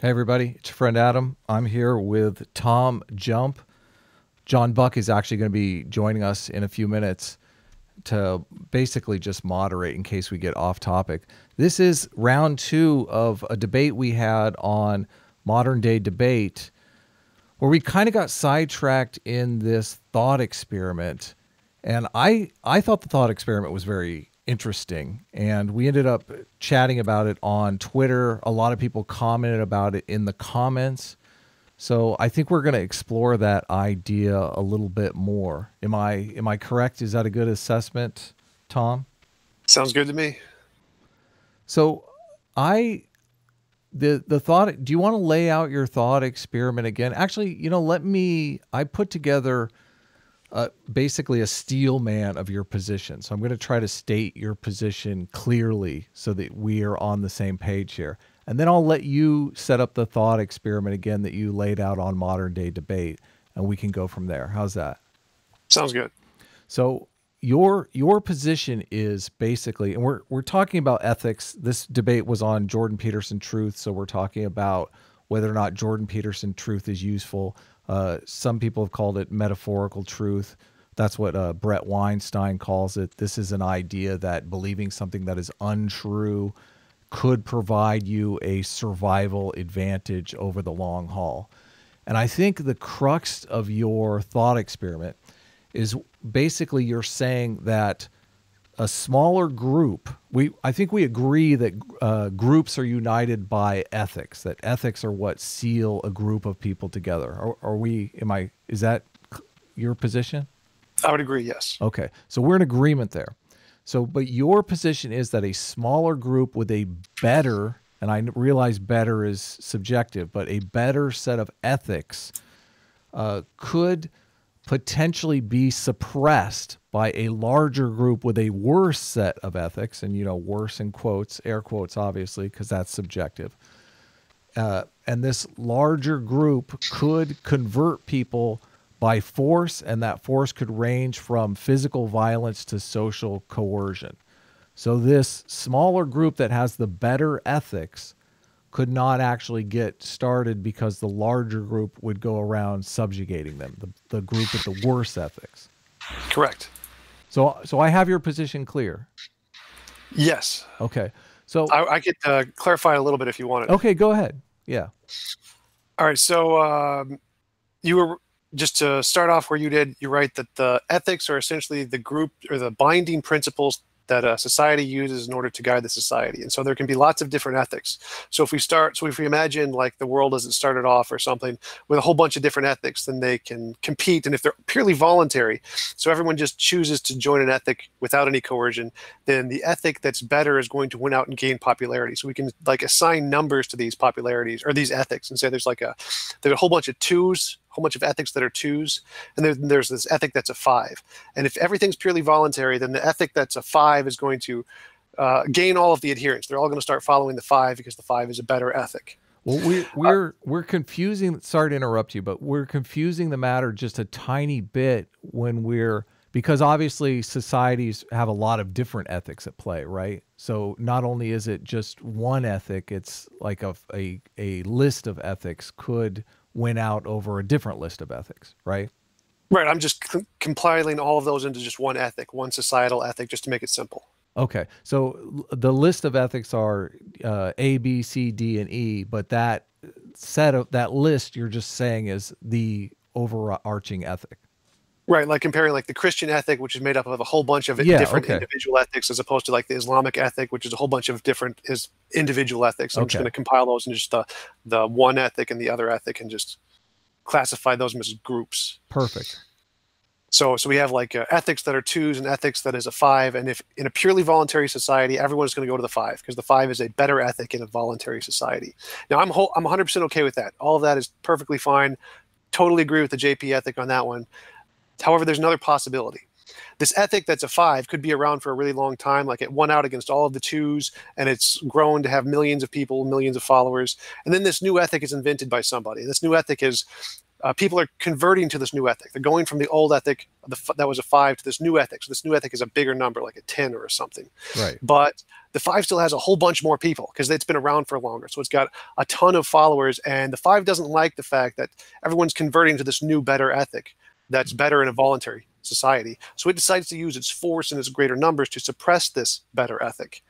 Hey everybody, it's your friend Adam. I'm here with Tom Jump. John Buck is actually going to be joining us in a few minutes to basically just moderate in case we get off topic. This is round 2 of a debate we had on Modern Day Debate where we kind of got sidetracked in this thought experiment. And I thought the thought experiment was very interesting, and we ended up chatting about it on Twitter. A lot of people commented about it in the comments. So I think we're going to explore that idea a little bit more. Am I correct? Is that a good assessment, Tom? Sounds good to me. So the thought, do you want to lay out your thought experiment again? Actually, I put together basically a steel man of your position. So I'm going to try to state your position clearly so that we are on the same page here. And then I'll let you set up the thought experiment again that you laid out on Modern Day Debate, and we can go from there. How's that? Sounds good. So your position is basically, and we're talking about ethics. This debate was on Jordan Peterson truth, so we're talking about whether or not Jordan Peterson truth is useful. Some people have called it metaphorical truth. That's what Brett Weinstein calls it. This is an idea that believing something that is untrue could provide you a survival advantage over the long haul. And I think the crux of your thought experiment is basically you're saying that a smaller group, I think we agree that groups are united by ethics, that ethics are what seal a group of people together. Is that your position? I would agree, yes. Okay, so we're in agreement there. So, but your position is that a smaller group with a better, and I realize better is subjective, but a better set of ethics could potentially be suppressed by a larger group with a worse set of ethics, and worse in quotes, air quotes, obviously, because that's subjective. And this larger group could convert people by force, and that force could range from physical violence to social coercion. So this smaller group that has the better ethics could not actually get started because the larger group would go around subjugating them, the group with the worse ethics. Correct. So I have your position clear. Yes. Okay. So I could clarify a little bit if you wanted. Okay, go ahead. Yeah. All right. So you were, just to start off where you did, you're right that the ethics are essentially the group or the binding principles that a society uses in order to guide the society. And so there can be lots of different ethics. So if we imagine like the world as it started off or something with a whole bunch of different ethics, then they can compete. And if they're purely voluntary, so everyone just chooses to join an ethic without any coercion, then the ethic that's better is going to win out and gain popularity. So we can like assign numbers to these popularities or these ethics and say there's a whole bunch of twos, whole bunch of ethics that are twos, and there's this ethic that's a 5. And if everything's purely voluntary, then the ethic that's a 5 is going to gain all of the adherents. They're all going to start following the 5 because the 5 is a better ethic. Well, we're confusing. Sorry to interrupt you, but we're confusing the matter just a tiny bit because obviously societies have a lot of different ethics at play, right? So not only is it just one ethic, it's like a list of ethics could win out over a different list of ethics, right? Right. I'm just compiling all of those into just one ethic, one societal ethic, just to make it simple. Okay. So the list of ethics are A, B, C, D, and E, but that list you're just saying is the overarching ethic. Right, like comparing like the Christian ethic, which is made up of a whole bunch of different individual ethics, as opposed to like the Islamic ethic, which is a whole bunch of different individual ethics. I'm just going to compile those in just the one ethic and the other ethic, and just classify those as groups. Perfect. So we have like ethics that are 2s and ethics that is a 5. And if in a purely voluntary society, everyone's going to go to the 5 because the 5 is a better ethic in a voluntary society. Now I'm 100% okay with that. All of that is perfectly fine. Totally agree with the JP ethic on that one. However, there's another possibility. This ethic that's a 5 could be around for a really long time, like it won out against all of the 2s, and it's grown to have millions of people, millions of followers. And then this new ethic is invented by somebody. This new ethic is people are converting to this new ethic. They're going from the old ethic that was a 5 to this new ethic. So this new ethic is a bigger number, like a 10 or something. Right. But the 5 still has a whole bunch more people because it's been around for longer. So it's got a ton of followers, and the 5 doesn't like the fact that everyone's converting to this new, better ethic that's better in a voluntary society. So it decides to use its force and its greater numbers to suppress this better ethic.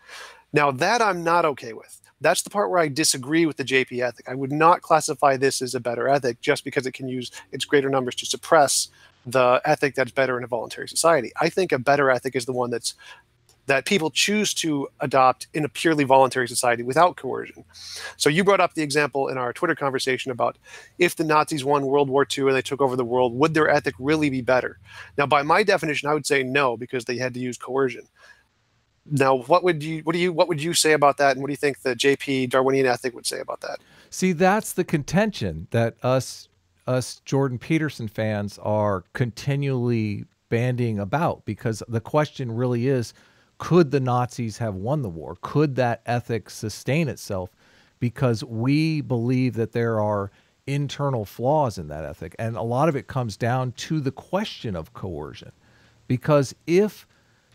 Now that I'm not okay with. That's the part where I disagree with the JP ethic. I would not classify this as a better ethic just because it can use its greater numbers to suppress the ethic that's better in a voluntary society. I think a better ethic is the one that people choose to adopt in a purely voluntary society without coercion. So you brought up the example in our Twitter conversation about if the Nazis won World War II and they took over the world, would their ethic really be better? Now, by my definition, I would say no, because they had to use coercion. Now, what would you say about that, and what do you think the JP Darwinian ethic would say about that? See, that's the contention that us Jordan Peterson fans are continually bandying about, because the question really is, could the Nazis have won the war? Could that ethic sustain itself? Because we believe that there are internal flaws in that ethic, and a lot of it comes down to the question of coercion. Because if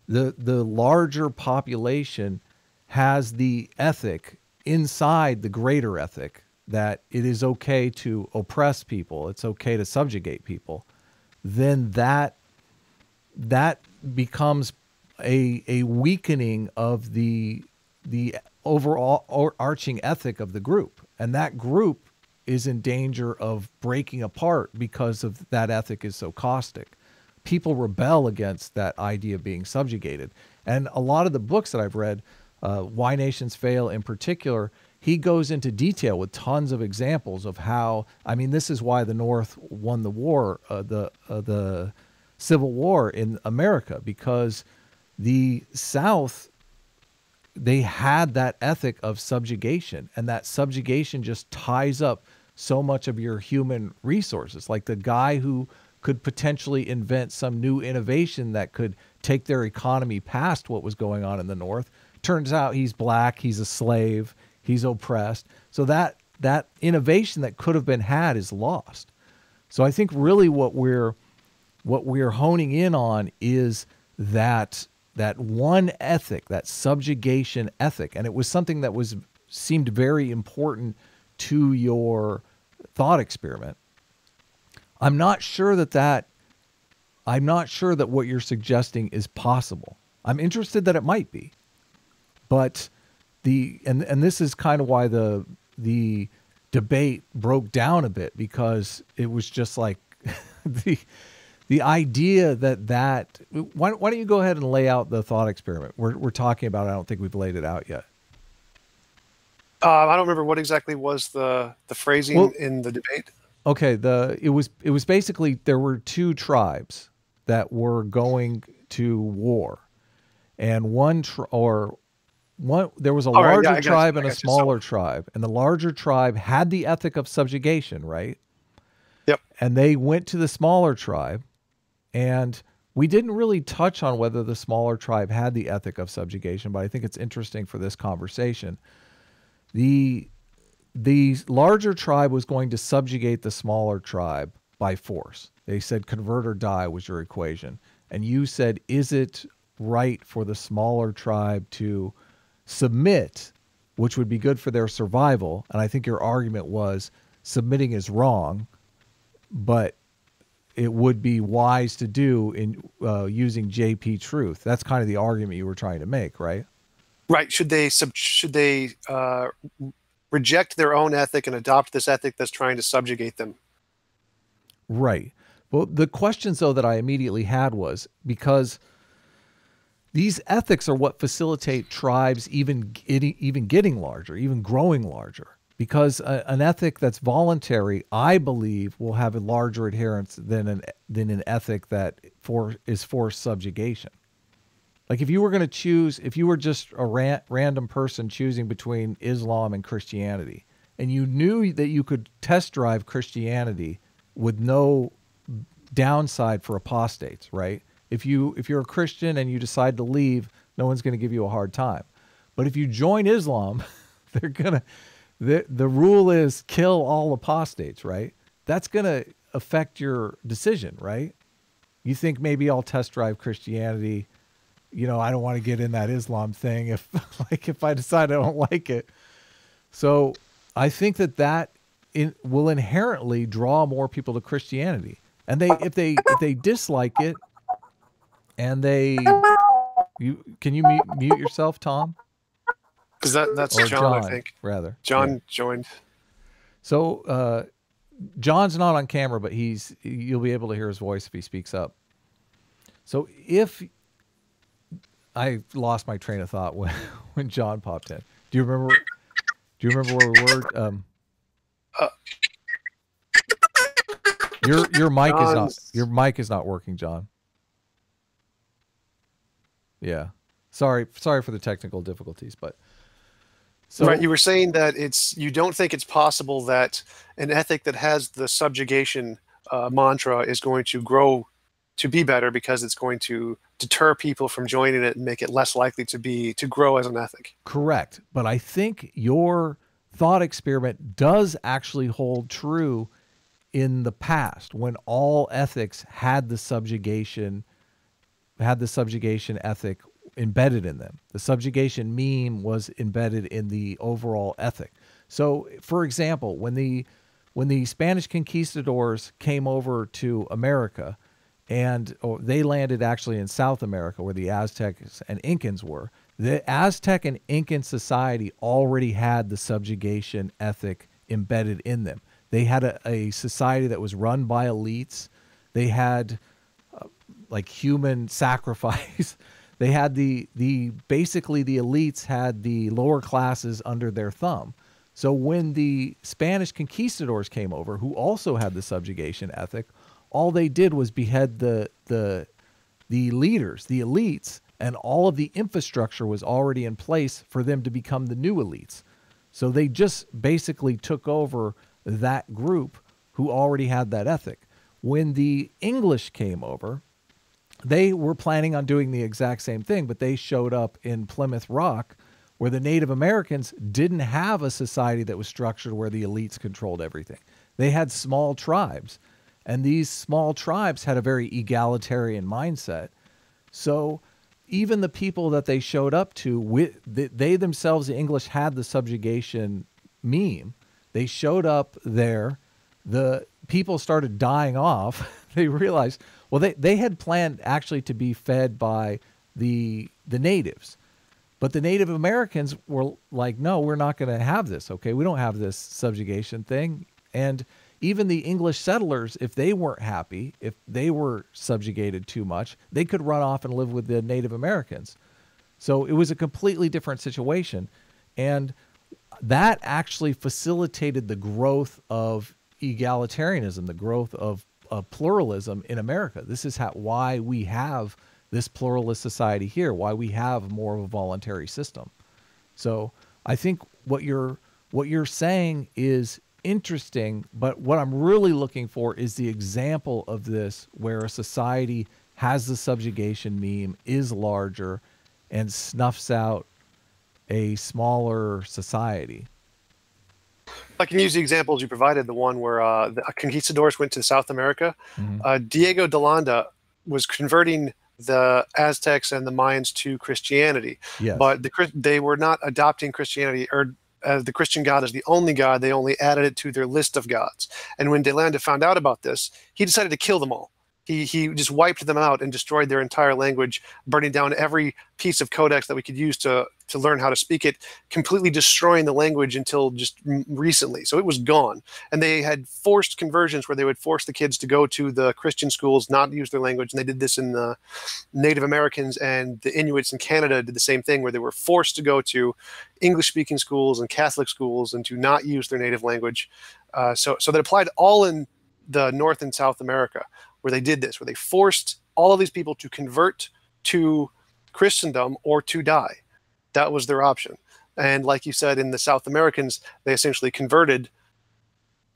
the larger population has the ethic inside the greater ethic that it is okay to oppress people, it's okay to subjugate people, then that becomes a weakening of the overall arching ethic of the group. And that group is in danger of breaking apart because of that ethic is so caustic. People rebel against that idea of being subjugated. And a lot of the books that I've read, Why Nations Fail in particular, he goes into detail with tons of examples of how, I mean, this is why the North won the war, the Civil War in America, because the South, they had that ethic of subjugation, and that subjugation just ties up so much of your human resources. Like the guy who could potentially invent some new innovation that could take their economy past what was going on in the North. Turns out he's black, he's a slave, he's oppressed. So that innovation that could have been had is lost. So I think really what we're honing in on is that one ethic, that subjugation ethic. And it was something that seemed very important to your thought experiment. I'm not sure that what you're suggesting is possible. I'm interested that it might be, but and this is kind of why the debate broke down a bit, because it was just like the idea that why don't you go ahead and lay out the thought experiment we're talking about? I don't think we've laid it out yet. I don't remember what exactly was the phrasing in the debate. Okay, it was basically there were two tribes that were going to war, and there was a larger tribe and a smaller tribe, and the larger tribe had the ethic of subjugation, right? Yep. And they went to the smaller tribe, and we didn't really touch on whether the smaller tribe had the ethic of subjugation, but I think it's interesting for this conversation. The larger tribe was going to subjugate the smaller tribe by force. They said convert or die was your equation. And you said, is it right for the smaller tribe to submit, which would be good for their survival? And I think your argument was submitting is wrong, but it would be wise to do in using JP truth. That's kind of the argument you were trying to make, right? Right. Should they reject their own ethic and adopt this ethic that's trying to subjugate them? Right. Well, the questions, though, that I immediately had was because these ethics are what facilitate tribes even getting larger, even growing larger. Because an ethic that's voluntary, I believe, will have a larger adherence than an ethic that is forced subjugation. Like if you were just a random person choosing between Islam and Christianity, and you knew that you could test drive Christianity with no downside for apostates, right? If you're a Christian and you decide to leave, no one's going to give you a hard time. But if you join Islam, the rule is kill all apostates, right? That's going to affect your decision, right? You think maybe I'll test drive Christianity. You know, I don't want to get in that Islam thing if if I decide I don't like it. So I think that will inherently draw more people to Christianity. And if they dislike it and can you mute yourself, Tom? Because that's or John, I think. Rather. John joined. So John's not on camera, but you'll be able to hear his voice if he speaks up. So if I lost my train of thought when John popped in. Do you remember where we were? Your mic is not working, John. Yeah. Sorry for the technical difficulties, but right, you were saying that you don't think it's possible that an ethic that has the subjugation mantra is going to grow to be better because it's going to deter people from joining it and make it less likely to grow as an ethic. Correct. But I think your thought experiment does actually hold true in the past when all ethics had the subjugation ethic embedded in them. The subjugation meme was embedded in the overall ethic. So, for example, when the Spanish conquistadors came over to America, and they landed actually in South America where the Aztecs and Incans were, the Aztec and Incan society already had the subjugation ethic embedded in them. They had a society that was run by elites. They had like human sacrifice. They had basically the elites had the lower classes under their thumb. So when the Spanish conquistadors came over, who also had the subjugation ethic, all they did was behead the leaders, the elites, and all of the infrastructure was already in place for them to become the new elites. So they just basically took over that group who already had that ethic. When the English came over, they were planning on doing the exact same thing, but they showed up in Plymouth Rock where the Native Americans didn't have a society that was structured where the elites controlled everything. They had small tribes, and these small tribes had a very egalitarian mindset. So even the people that they showed up to, they themselves, the English, had the subjugation meme. They showed up there. The people started dying off. They realized, well, they had planned actually to be fed by the natives. But the Native Americans were like, no, we're not going to have this, okay? We don't have this subjugation thing. And even the English settlers, if they weren't happy, if they were subjugated too much, they could run off and live with the Native Americans. So it was a completely different situation. And that actually facilitated the growth of egalitarianism, the growth of pluralism in America. This is why we have this pluralist society here, why we have more of a voluntary system. So I think what you're saying is interesting, but what I'm really looking for is the example of this where a society has the subjugation meme, is larger, and snuffs out a smaller society. I can use the examples you provided, the one where the conquistadors went to South America. Mm-hmm. Diego de Landa was converting the Aztecs and the Mayans to Christianity. Yes. But they were not adopting Christianity or the Christian God as the only God. They only added it to their list of gods. And when de Landa found out about this, he decided to kill them all. He just wiped them out and destroyed their entire language, burning down every piece of codex that we could use to learn how to speak it, completely destroying the language until just recently. So it was gone. And they had forced conversions where they would force the kids to go to the Christian schools, not use their language. And they did this in the Native Americans, and the Inuits in Canada did the same thing, where they were forced to go to English-speaking schools and Catholic schools and to not use their native language. So that applied all in the North and South America, where they did this, where they forced all of these people to convert to Christendom or to die. That was their option. And like you said, in the South Americans, they essentially converted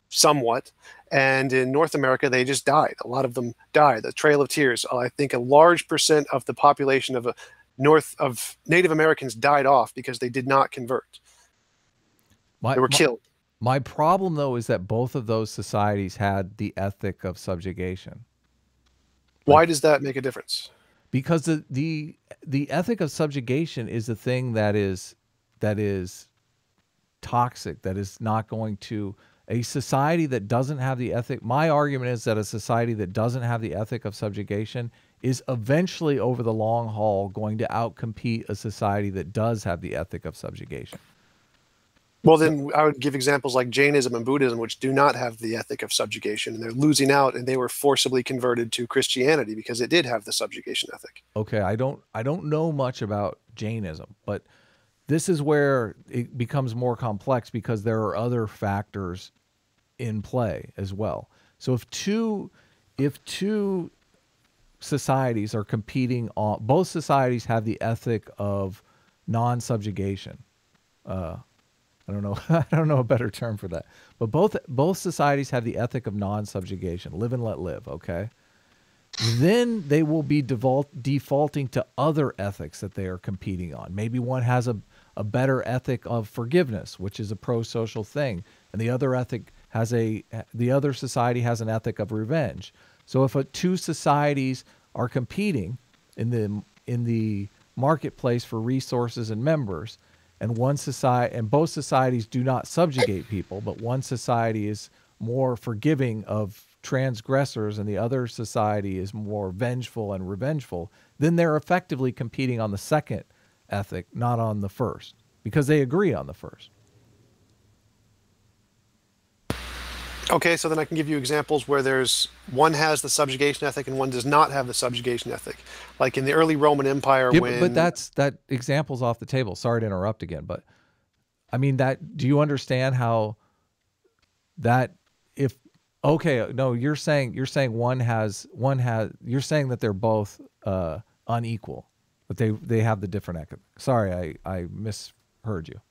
somewhat. And in North America, they just died. A lot of them died. The Trail of Tears. I think a large percent of the population of Native Americans died off because they did not convert. They were killed. My problem, though, is that both of those societies had the ethic of subjugation. Why does that make a difference? Because the ethic of subjugation is a thing that is toxic, that is not going to, a society that doesn't have the ethic. My argument is that a society that doesn't have the ethic of subjugation is eventually, over the long haul, going to outcompete a society that does have the ethic of subjugation. Well, then I would give examples like Jainism and Buddhism, which do not have the ethic of subjugation, and they're losing out, and they were forcibly converted to Christianity because it did have the subjugation ethic. Okay, I don't know much about Jainism, but this is where it becomes more complex because there are other factors in play as well. So if two societies are competing on, both societies have the ethic of non-subjugation. I don't know. I don't know a better term for that. But both societies have the ethic of non-subjugation. Live and let live. Okay. Then they will be defaulting to other ethics that they are competing on. Maybe one has a better ethic of forgiveness, which is a pro-social thing, and the other society has an ethic of revenge. So if two societies are competing in the marketplace for resources and members, and both societies do not subjugate people, but one society is more forgiving of transgressors and the other society is more vengeful and revengeful, then they're effectively competing on the second ethic, not on the first, because they agree on the first. Okay, so then I can give you examples where one has the subjugation ethic and one does not have the subjugation ethic. Like in the early Roman Empire, yeah, but that example's off the table. Sorry to interrupt again, but I mean do you understand how that if okay, no, you're saying you're saying that they're both unequal, but they have the different ethic. Sorry, I misheard you.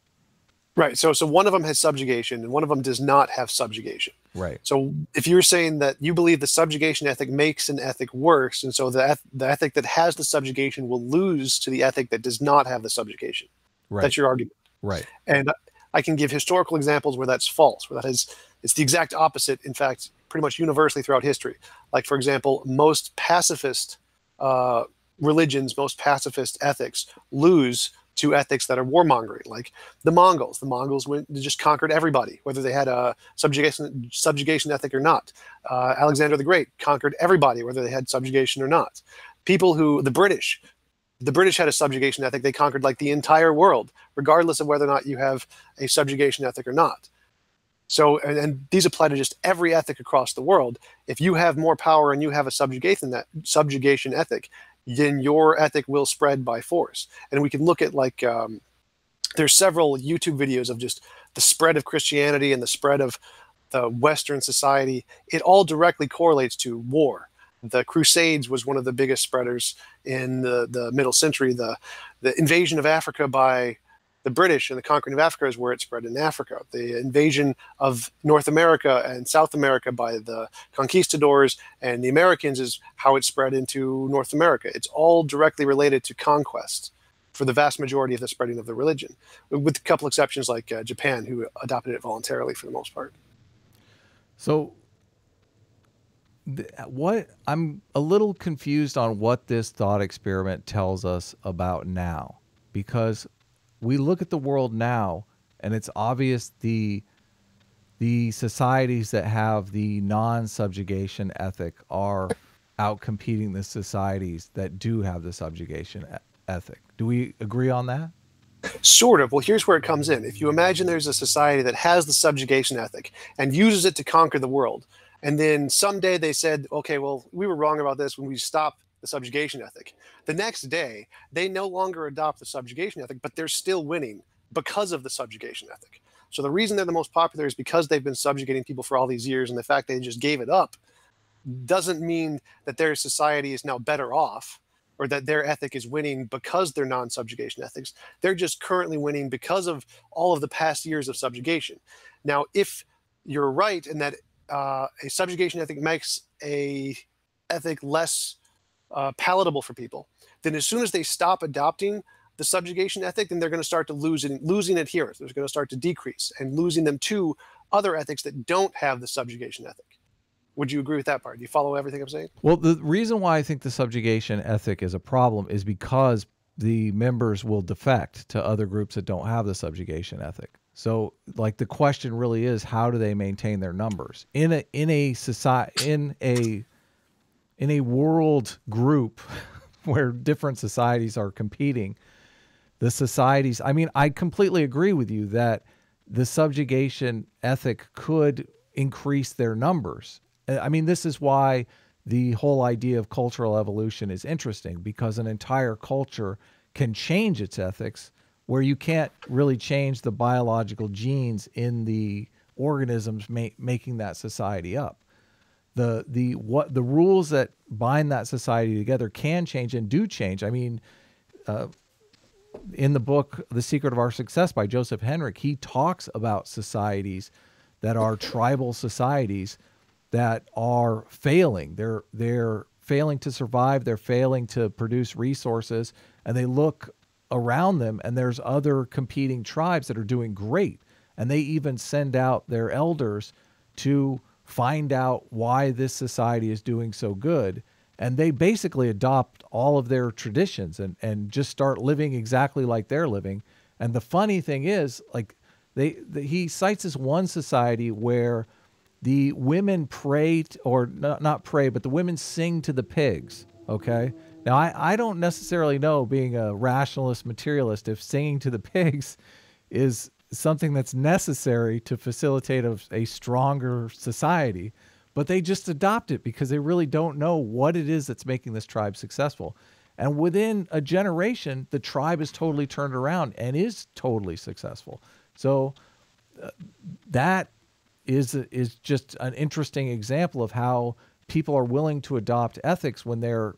Right. So one of them has subjugation and one of them does not have subjugation. Right. So if you're saying that you believe the subjugation ethic makes an ethic worse, and so the ethic that has the subjugation will lose to the ethic that does not have the subjugation. Right. That's your argument. Right. And I can give historical examples where that's false, where it's the exact opposite, in fact, pretty much universally throughout history. Like, for example, most pacifist religions, most pacifist ethics lose to ethics that are warmongering, like the Mongols. The Mongols just conquered everybody, whether they had a subjugation ethic or not. Alexander the Great conquered everybody, whether they had subjugation or not. The British had a subjugation ethic. They conquered like the entire world, regardless of whether or not you have a subjugation ethic or not. So, and these apply to just every ethic across the world. If you have more power and you have a subjugation ethic, then your ethic will spread by force. And we can look at there's several YouTube videos of just the spread of Christianity and the spread of the Western society. It all directly correlates to war. The Crusades was one of the biggest spreaders in the middle century. The invasion of Africa by the British and the conquering of Africa is where it spread in Africa. The invasion of North America and South America by the conquistadors and the Americans is how it spread into North America. It's all directly related to conquest for the vast majority of the spreading of the religion, with a couple exceptions like Japan, who adopted it voluntarily for the most part. So I'm a little confused on what this thought experiment tells us about now, because we look at the world now, and it's obvious the societies that have the non-subjugation ethic are outcompeting the societies that do have the subjugation ethic. Do we agree on that? Sort of. Well, here's where it comes in. If you imagine there's a society that has the subjugation ethic and uses it to conquer the world, and then someday they said, okay, well, we were wrong about this when we stopped the subjugation ethic. The next day, they no longer adopt the subjugation ethic, but they're still winning because of the subjugation ethic. So the reason they're the most popular is because they've been subjugating people for all these years, and the fact they just gave it up doesn't mean that their society is now better off or that their ethic is winning because they're non-subjugation ethics. They're just currently winning because of all of the past years of subjugation. Now, if you're right in that a subjugation ethic makes a ethic less palatable for people, then as soon as they stop adopting the subjugation ethic, then they're going to start to losing adherence. They're going to start to decrease and losing them to other ethics that don't have the subjugation ethic. Would you agree with that part? Do you follow everything I'm saying? Well, the reason why I think the subjugation ethic is a problem is because the members will defect to other groups that don't have the subjugation ethic. So, like, the question really is, how do they maintain their numbers in a society, in a world group where different societies are competing? The societies, I mean, I completely agree with you that the subjugation ethic could increase their numbers. I mean, this is why the whole idea of cultural evolution is interesting, because an entire culture can change its ethics where you can't really change the biological genes in the organisms making that society up. The rules that bind that society together can change and do change. I mean, in the book The Secret of Our Success by Joseph Henrich, he talks about societies that are tribal societies that are failing. They're failing to survive, they're failing to produce resources, and they look around them and there's other competing tribes that are doing great. And they even send out their elders to find out why this society is doing so good. And they basically adopt all of their traditions and just start living exactly like they're living. And the funny thing is, like, he cites this one society where the women pray, or not pray, but the women sing to the pigs. Okay. Now, I don't necessarily know, being a rationalist materialist, if singing to the pigs is something that's necessary to facilitate a stronger society, but they just adopt it because they really don't know what it is that's making this tribe successful. And within a generation, the tribe is totally turned around and is totally successful. So that is just an interesting example of how people are willing to adopt ethics when they're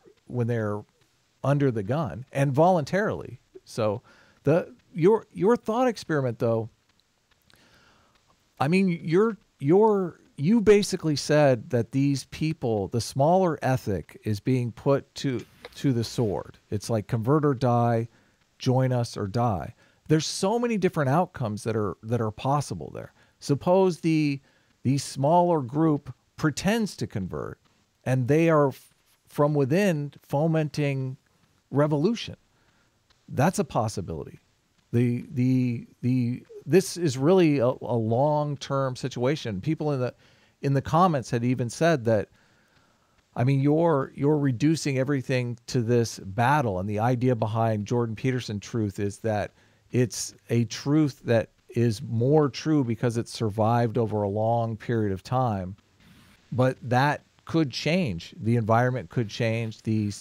under the gun and voluntarily. So your thought experiment, though, I mean, you basically said that these people, the smaller ethic, is being put to the sword. It's like convert or die, join us or die. There's so many different outcomes that are possible there. Suppose the smaller group pretends to convert, and they are from within fomenting revolution. That's a possibility. This is really a long-term situation. People in the comments had even said that, I mean, you're reducing everything to this battle, and the idea behind Jordan Peterson truth is that it's a truth that is more true because it's survived over a long period of time. But that could change. The environment could change. The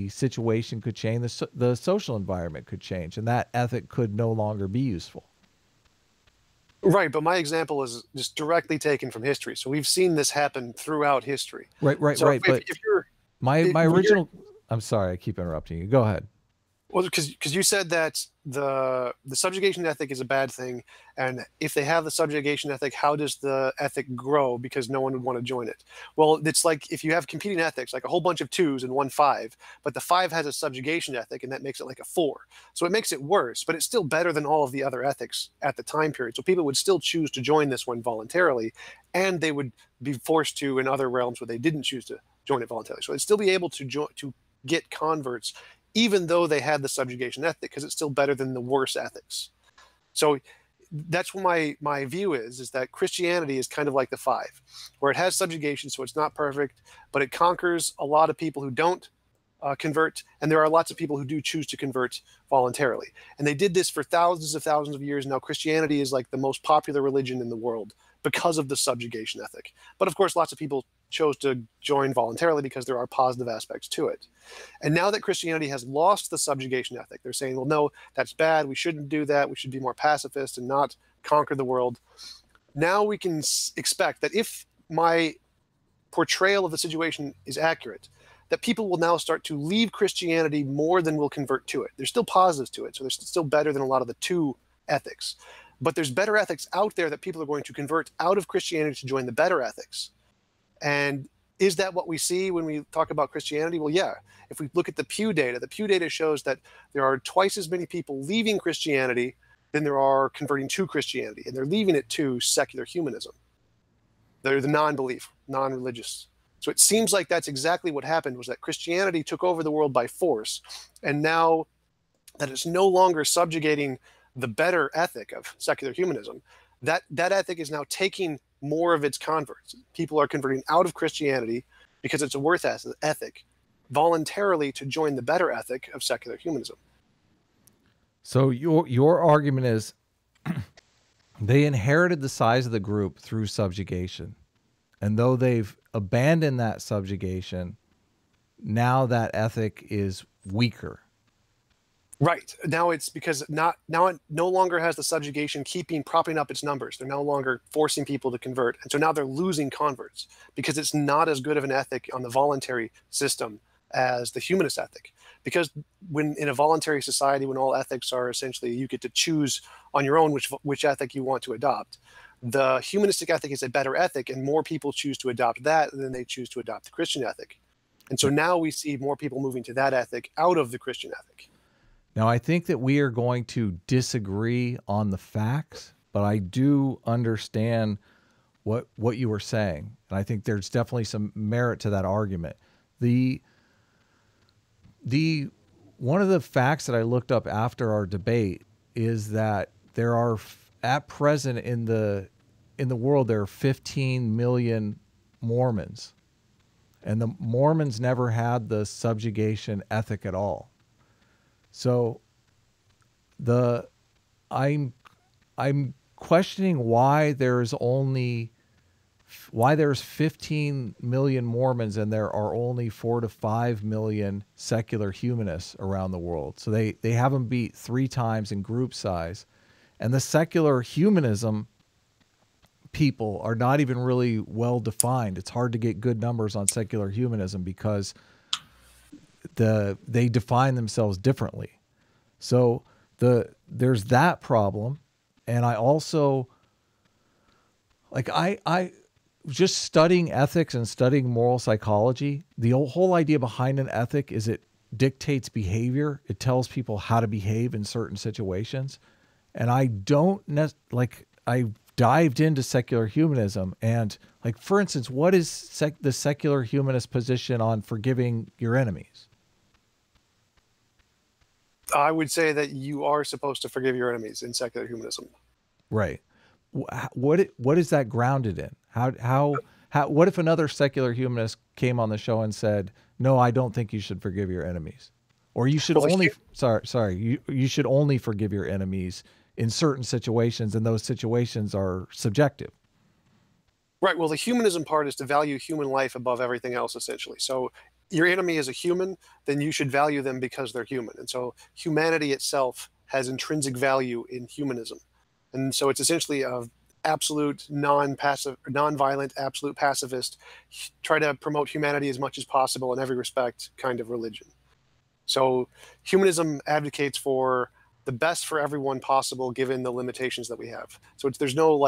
situation could change. The social environment could change, and that ethic could no longer be useful. Right, but my example is just directly taken from history. So we've seen this happen throughout history. Right. So But if you're, my original, I'm sorry, I keep interrupting you. Go ahead. Well, because you said that the subjugation ethic is a bad thing, and if they have the subjugation ethic, how does the ethic grow? Because no one would want to join it. Well, it's like if you have competing ethics, like a whole bunch of 2s and 1 5, but the 5 has a subjugation ethic, and that makes it like a 4. So it makes it worse, but it's still better than all of the other ethics at the time period. So people would still choose to join this one voluntarily, and they would be forced to in other realms where they didn't choose to join it voluntarily. So they'd still be able to get converts, even though they had the subjugation ethic, because it's still better than the worse ethics. So that's what my view is that Christianity is kind of like the 5, where it has subjugation, so it's not perfect, but it conquers a lot of people who don't convert, and there are lots of people who do choose to convert voluntarily. And they did this for thousands of years. Now Christianity is like the most popular religion in the world because of the subjugation ethic. But of course, lots of people chose to join voluntarily because there are positive aspects to it. And now that Christianity has lost the subjugation ethic, they're saying, well, no, that's bad. We shouldn't do that. We should be more pacifist and not conquer the world. Now we can expect that if my portrayal of the situation is accurate, that people will now start to leave Christianity more than will convert to it. There's still positives to it, so they're still better than a lot of the 2 ethics. But there's better ethics out there that people are going to convert out of Christianity to join the better ethics. And is that what we see when we talk about Christianity? Well, yeah. If we look at the Pew data shows that there are twice as many people leaving Christianity than there are converting to Christianity, and they're leaving it to secular humanism. They're the non-belief, non-religious. So it seems like that's exactly what happened, was that Christianity took over the world by force, and now that it's no longer subjugating the better ethic of secular humanism, that ethic is now taking more of its converts. People are converting out of Christianity because it's a worth ethic voluntarily to join the better ethic of secular humanism. So your argument is they inherited the size of the group through subjugation. And though they've abandoned that subjugation, now that ethic is weaker. Right. Now it's because now it no longer has the subjugation propping up its numbers. They're no longer forcing people to convert. And so now they're losing converts because it's not as good of an ethic on the voluntary system as the humanist ethic. Because when in a voluntary society, when all ethics are essentially, you get to choose on your own which ethic you want to adopt. The humanistic ethic is a better ethic, and more people choose to adopt that than they choose to adopt the Christian ethic. And so now we see more people moving to that ethic out of the Christian ethic. Now, I think that we are going to disagree on the facts, but I do understand what you were saying. And I think there's definitely some merit to that argument. One of the facts that I looked up after our debate is that there are, at present in the world, there are 15 million Mormons. And the Mormons never had the subjugation ethic at all. So I'm questioning why there's 15 million Mormons and there are only 4 to 5 million secular humanists around the world. So they have them beat 3 times in group size. And the secular humanism people are not even really well defined. It's hard to get good numbers on secular humanism because they define themselves differently. So there's that problem. And I also, I just studying ethics and studying moral psychology, the whole idea behind an ethic is it dictates behavior. It tells people how to behave in certain situations. And I I dived into secular humanism, and for instance, what is the secular humanist position on forgiving your enemies? I would say that you are supposed to forgive your enemies in secular humanism. Right. What is that grounded in? How what if another secular humanist came on the show and said, "No, I don't think you should forgive your enemies," or you should you should only forgive your enemies in certain situations, and those situations are subjective. Right. Well, the humanism part is to value human life above everything else, essentially. So your enemy is a human, then you should value them because they're human. And so humanity itself has intrinsic value in humanism. And so it's essentially a absolute non-violent, absolute pacifist, try to promote humanity as much as possible in every respect kind of religion. So humanism advocates for the best for everyone possible given the limitations that we have. So there's no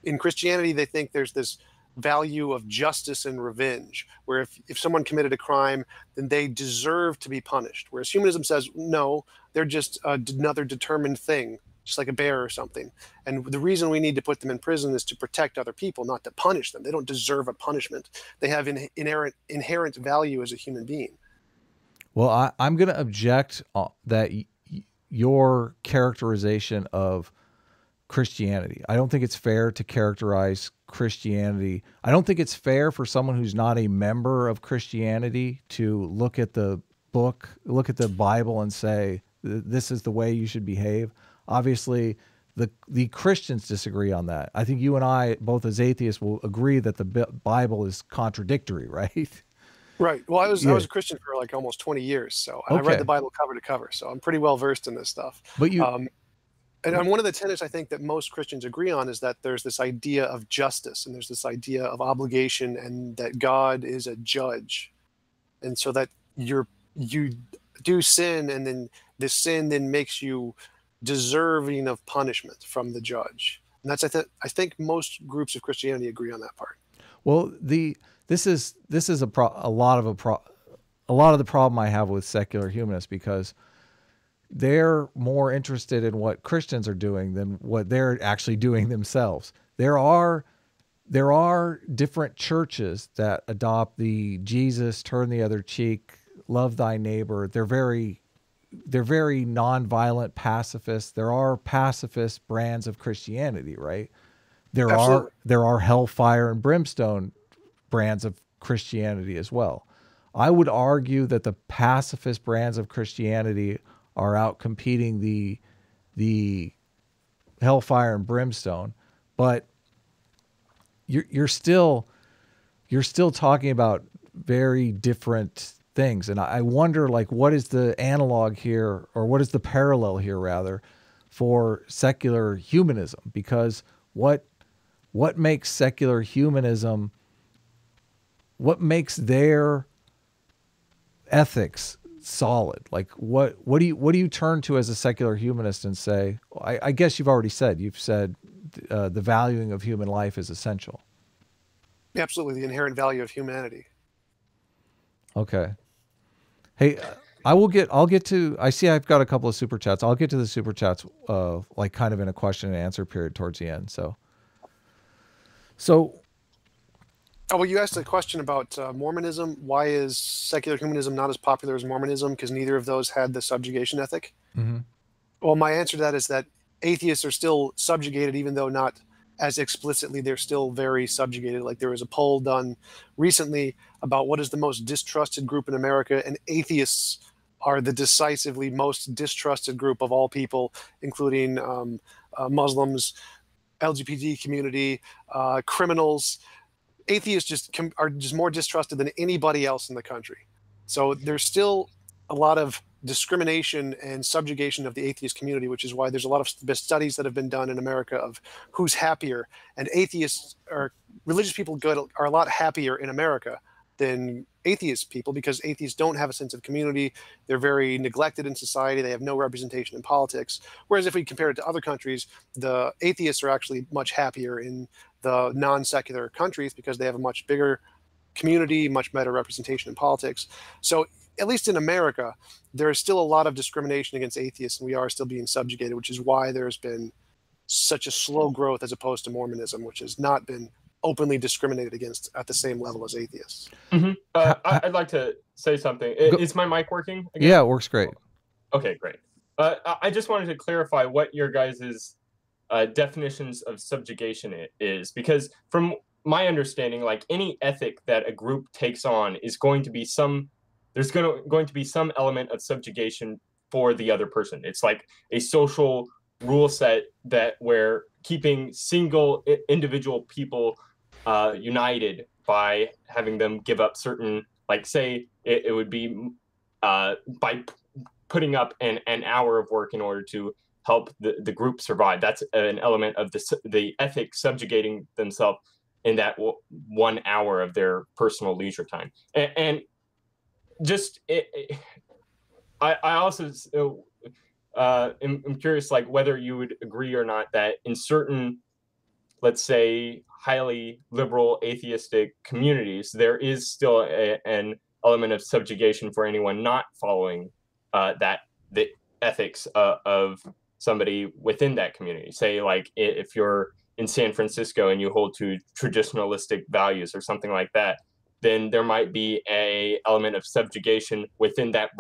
in Christianity, they think there's this value of justice and revenge, where if someone committed a crime, then they deserve to be punished. Whereas humanism says, no, they're just another determined thing, just like a bear or something. And the reason we need to put them in prison is to protect other people, not to punish them. They don't deserve a punishment. They have inherent value as a human being. Well, I'm going to object that your characterization of Christianity. I don't think it's fair to characterize Christianity. I don't think it's fair for someone who's not a member of Christianity to look at the book, look at the Bible and say, this is the way you should behave. Obviously, the Christians disagree on that. I think you and I, both as atheists, will agree that the Bible is contradictory, right? Right. Well, I was a Christian for almost 20 years, so I read the Bible cover to cover, so I'm pretty well versed in this stuff. But and one of the tenets I think that most Christians agree on is that there's this idea of justice, and there's this idea of obligation, and that God is a judge, and so that you do sin, and then this sin then makes you deserving of punishment from the judge. And that's I think most groups of Christianity agree on that part. Well, this is a lot of the problem I have with secular humanists, because they're more interested in what Christians are doing than what they're actually doing themselves. There are different churches that adopt the Jesus, turn the other cheek, love thy neighbor. They're very nonviolent pacifists. There are pacifist brands of Christianity, right? Absolutely. There are hellfire and brimstone brands of Christianity as well. I would argue that the pacifist brands of Christianity are out competing the hellfire and brimstone, but you're still talking about very different things. And I wonder, like, what is the analog here, or what is the parallel here rather, for secular humanism? Because what makes secular humanism, what makes their ethics solid? Like, what do you turn to as a secular humanist and say, I guess you've said the valuing of human life is essential. Absolutely, the inherent value of humanity. Okay. Hey, I'll get to, I see I've got a couple of super chats. I'll get to the super chats, like kind of in a question and answer period towards the end. So, oh, well, you asked a question about Mormonism. Why is secular humanism not as popular as Mormonism? Because neither of those had the subjugation ethic. mm-hmm. Well, my answer to that is that atheists are still subjugated, even though not as explicitly. They're still very subjugated. Like, there was a poll done recently about what is the most distrusted group in America, and atheists are the decisively most distrusted group of all people, including Muslims, LGBT community, criminals. Atheists are just more distrusted than anybody else in the country. So there's still a lot of discrimination and subjugation of the atheist community, which is why there's a lot of studies that have been done in America of who's happier. And atheists, or religious people are a lot happier in America than atheist people, because atheists don't have a sense of community. They're very neglected in society. They have no representation in politics. Whereas if we compare it to other countries, the atheists are actually much happier in the non-secular countries because they have a much bigger community, much better representation in politics. So at least in America, there is still a lot of discrimination against atheists, and we are still being subjugated, which is why there's been such a slow growth as opposed to Mormonism, which has not been openly discriminated against at the same level as atheists. Mm-hmm. I'd like to say something. Is my mic working again? Yeah, it works great. Okay, great. I just wanted to clarify what your guys' definitions of subjugation is, because from my understanding, like, any ethic that a group takes on is going to be there's going to be some element of subjugation for the other person. It's like a social rule set where keeping single individual people united by having them give up certain, like, say it would be by putting up an hour of work in order to help the group survive. That's an element of the ethic subjugating themselves in that 1 hour of their personal leisure time. And just I also am curious, like, whether you would agree or not that in certain, let's say, highly liberal atheistic communities, there is still an element of subjugation for anyone not following the ethics of somebody within that community. Say, like, if you're in San Francisco and you hold to traditionalistic values or something like that, then there might be a element of subjugation within that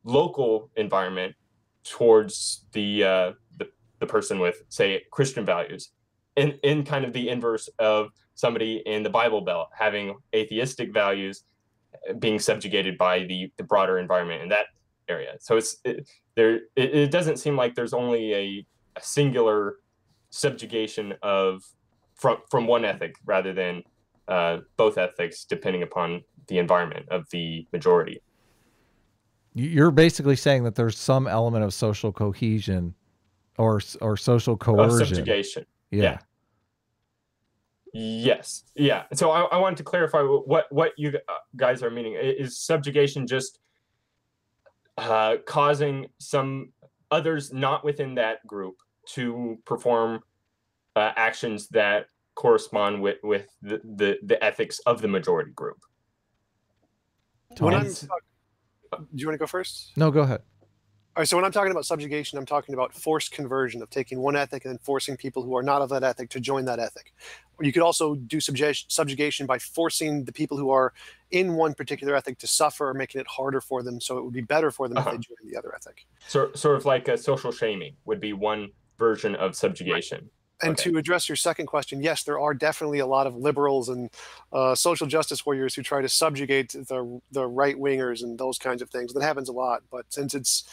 local environment towards the person with, say, Christian values, in kind of the inverse of somebody in the Bible Belt having atheistic values being subjugated by the broader environment in that area. So it doesn't seem like there's only a singular subjugation from one ethic rather than both ethics, depending upon the environment of the majority. You're basically saying that there's some element of social cohesion or social coercion. Subjugation. Yeah. Yes. Yeah. So I wanted to clarify what you guys are meaning. Is subjugation just causing some others not within that group to perform actions that correspond with the ethics of the majority group? Do you want to go first? No, go ahead. All right, so when I'm talking about subjugation, I'm talking about forced conversion, of taking one ethic and then forcing people who are not of that ethic to join that ethic. Or you could also do subjugation by forcing the people who are in one particular ethic to suffer, or making it harder for them, so it would be better for them if they joined the other ethic. So, sort of like a social shaming would be one version of subjugation. Right. And to address your second question, yes, there are definitely a lot of liberals and social justice warriors who try to subjugate the right-wingers and those kinds of things. That happens a lot, but since it's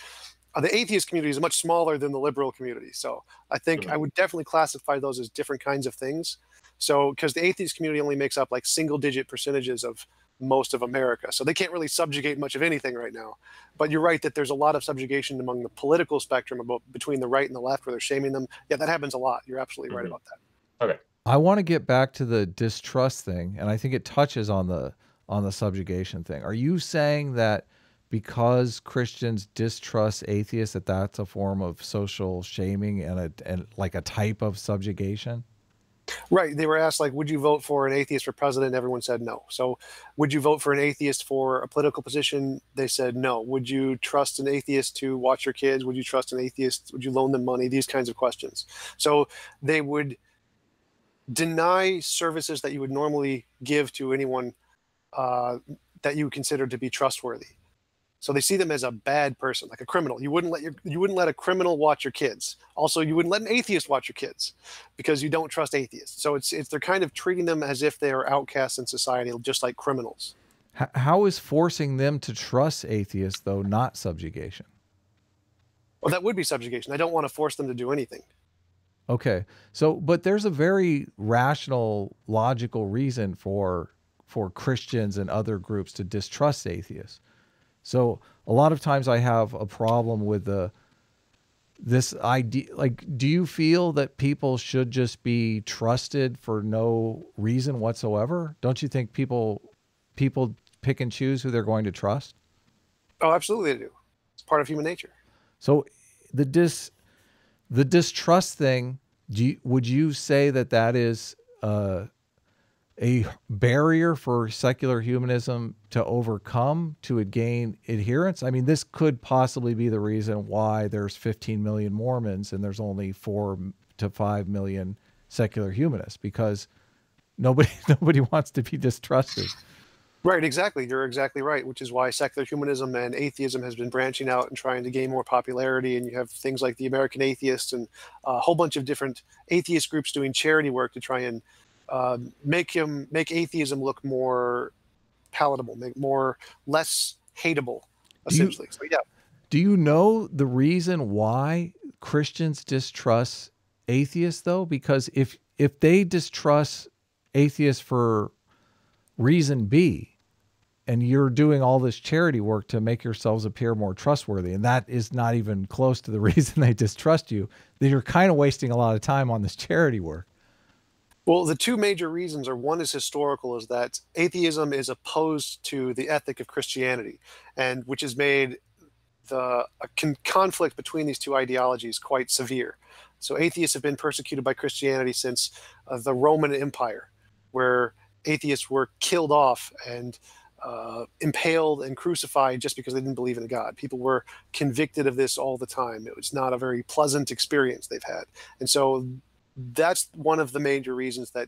the atheist community is much smaller than the liberal community. So I think I would definitely classify those as different kinds of things. So because the atheist community only makes up like single-digit percentages of most of America. So they can't really subjugate much of anything right now. But you're right that there's a lot of subjugation among the political spectrum between the right and the left, where they're shaming them. Yeah, that happens a lot. You're absolutely right about that. Okay. I want to get back to the distrust thing, and I think it touches on the subjugation thing. Are you saying that because Christians distrust atheists, that's a form of social shaming and like a type of subjugation? Right. They were asked, like, would you vote for an atheist for president? Everyone said no. So would you vote for an atheist for a political position? They said no. Would you trust an atheist to watch your kids? Would you trust an atheist? Would you loan them money? These kinds of questions. So they would deny services that you would normally give to anyone that you would consider to be trustworthy. So they see them as a bad person, like a criminal. You wouldn't let a criminal watch your kids. Also, you wouldn't let an atheist watch your kids because you don't trust atheists. So it's they're kind of treating them as if they are outcasts in society, just like criminals. How is forcing them to trust atheists, though, not subjugation? Well, that would be subjugation. I don't want to force them to do anything. Okay. So, but there's a very rational, logical reason for Christians and other groups to distrust atheists. So a lot of times I have a problem with this idea. Like, do you feel that people should just be trusted for no reason whatsoever? Don't you think people pick and choose who they're going to trust? Oh, absolutely they do. It's part of human nature. So the distrust thing, would you say that is a barrier for secular humanism to overcome, to gain adherence? I mean, this could possibly be the reason why there's 15 million Mormons and there's only 4 to 5 million secular humanists, because nobody wants to be distrusted. Right, exactly. You're exactly right, which is why secular humanism and atheism has been branching out and trying to gain more popularity. And you have things like the American Atheists and a whole bunch of different atheist groups doing charity work to try and make atheism look more palatable, less hateable, essentially. So yeah. Do you know the reason why Christians distrust atheists, though? Because if they distrust atheists for reason B, and you're doing all this charity work to make yourselves appear more trustworthy, and that is not even close to the reason they distrust you, then you're kind of wasting a lot of time on this charity work. Well, the two major reasons are, one is historical, is that atheism is opposed to the ethic of Christianity, and which has made the conflict between these two ideologies quite severe. So atheists have been persecuted by Christianity since the Roman Empire, where atheists were killed off and impaled and crucified just because they didn't believe in a God. People were convicted of this all the time. It was not a very pleasant experience they've had. And so that's one of the major reasons that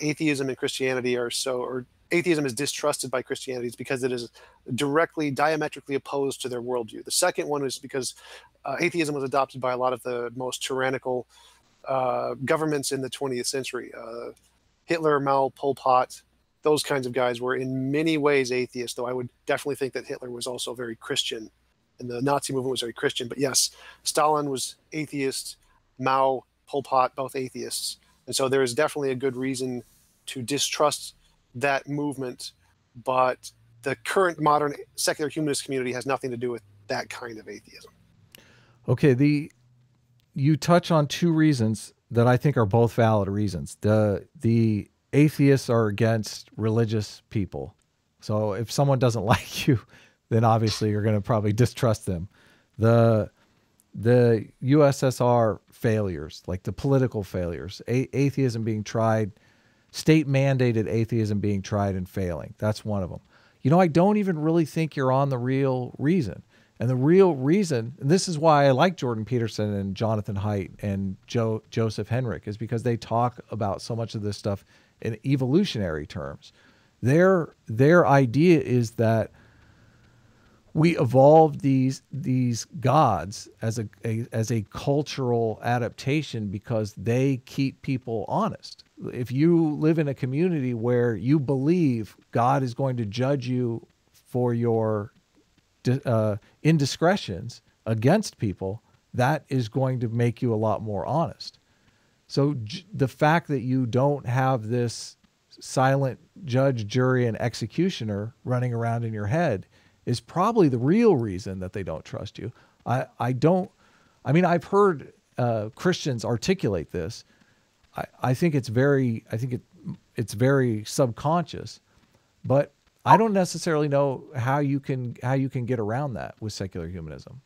atheism and Christianity or atheism is distrusted by Christianity, is because it is diametrically opposed to their worldview. The second one is because atheism was adopted by a lot of the most tyrannical governments in the 20th century. Hitler, Mao, Pol Pot, those kinds of guys were in many ways atheists, though I would definitely think that Hitler was also very Christian, and the Nazi movement was very Christian. But yes, Stalin was atheist, Mao, Pol Pot, both atheists. And so there is definitely a good reason to distrust that movement, but the current modern secular humanist community has nothing to do with that kind of atheism. Okay, you touch on two reasons that I think are both valid reasons. The atheists are against religious people. So if someone doesn't like you, then obviously you're going to probably distrust them. The USSR failures, like the political failures, atheism being tried, state-mandated atheism being tried and failing. That's one of them. You know, I don't even really think you're on the real reason. And the real reason, and this is why I like Jordan Peterson and Jonathan Haidt and Joseph Henrich, is because they talk about so much of this stuff in evolutionary terms. Their idea is that we evolved these gods as a cultural adaptation because they keep people honest. If you live in a community where you believe God is going to judge you for your indiscretions against people, that is going to make you a lot more honest. So the fact that you don't have this silent judge, jury, and executioner running around in your head is probably the real reason that they don't trust you. I've heard Christians articulate this. I think it's very subconscious, but I don't necessarily know how you can get around that with secular humanism.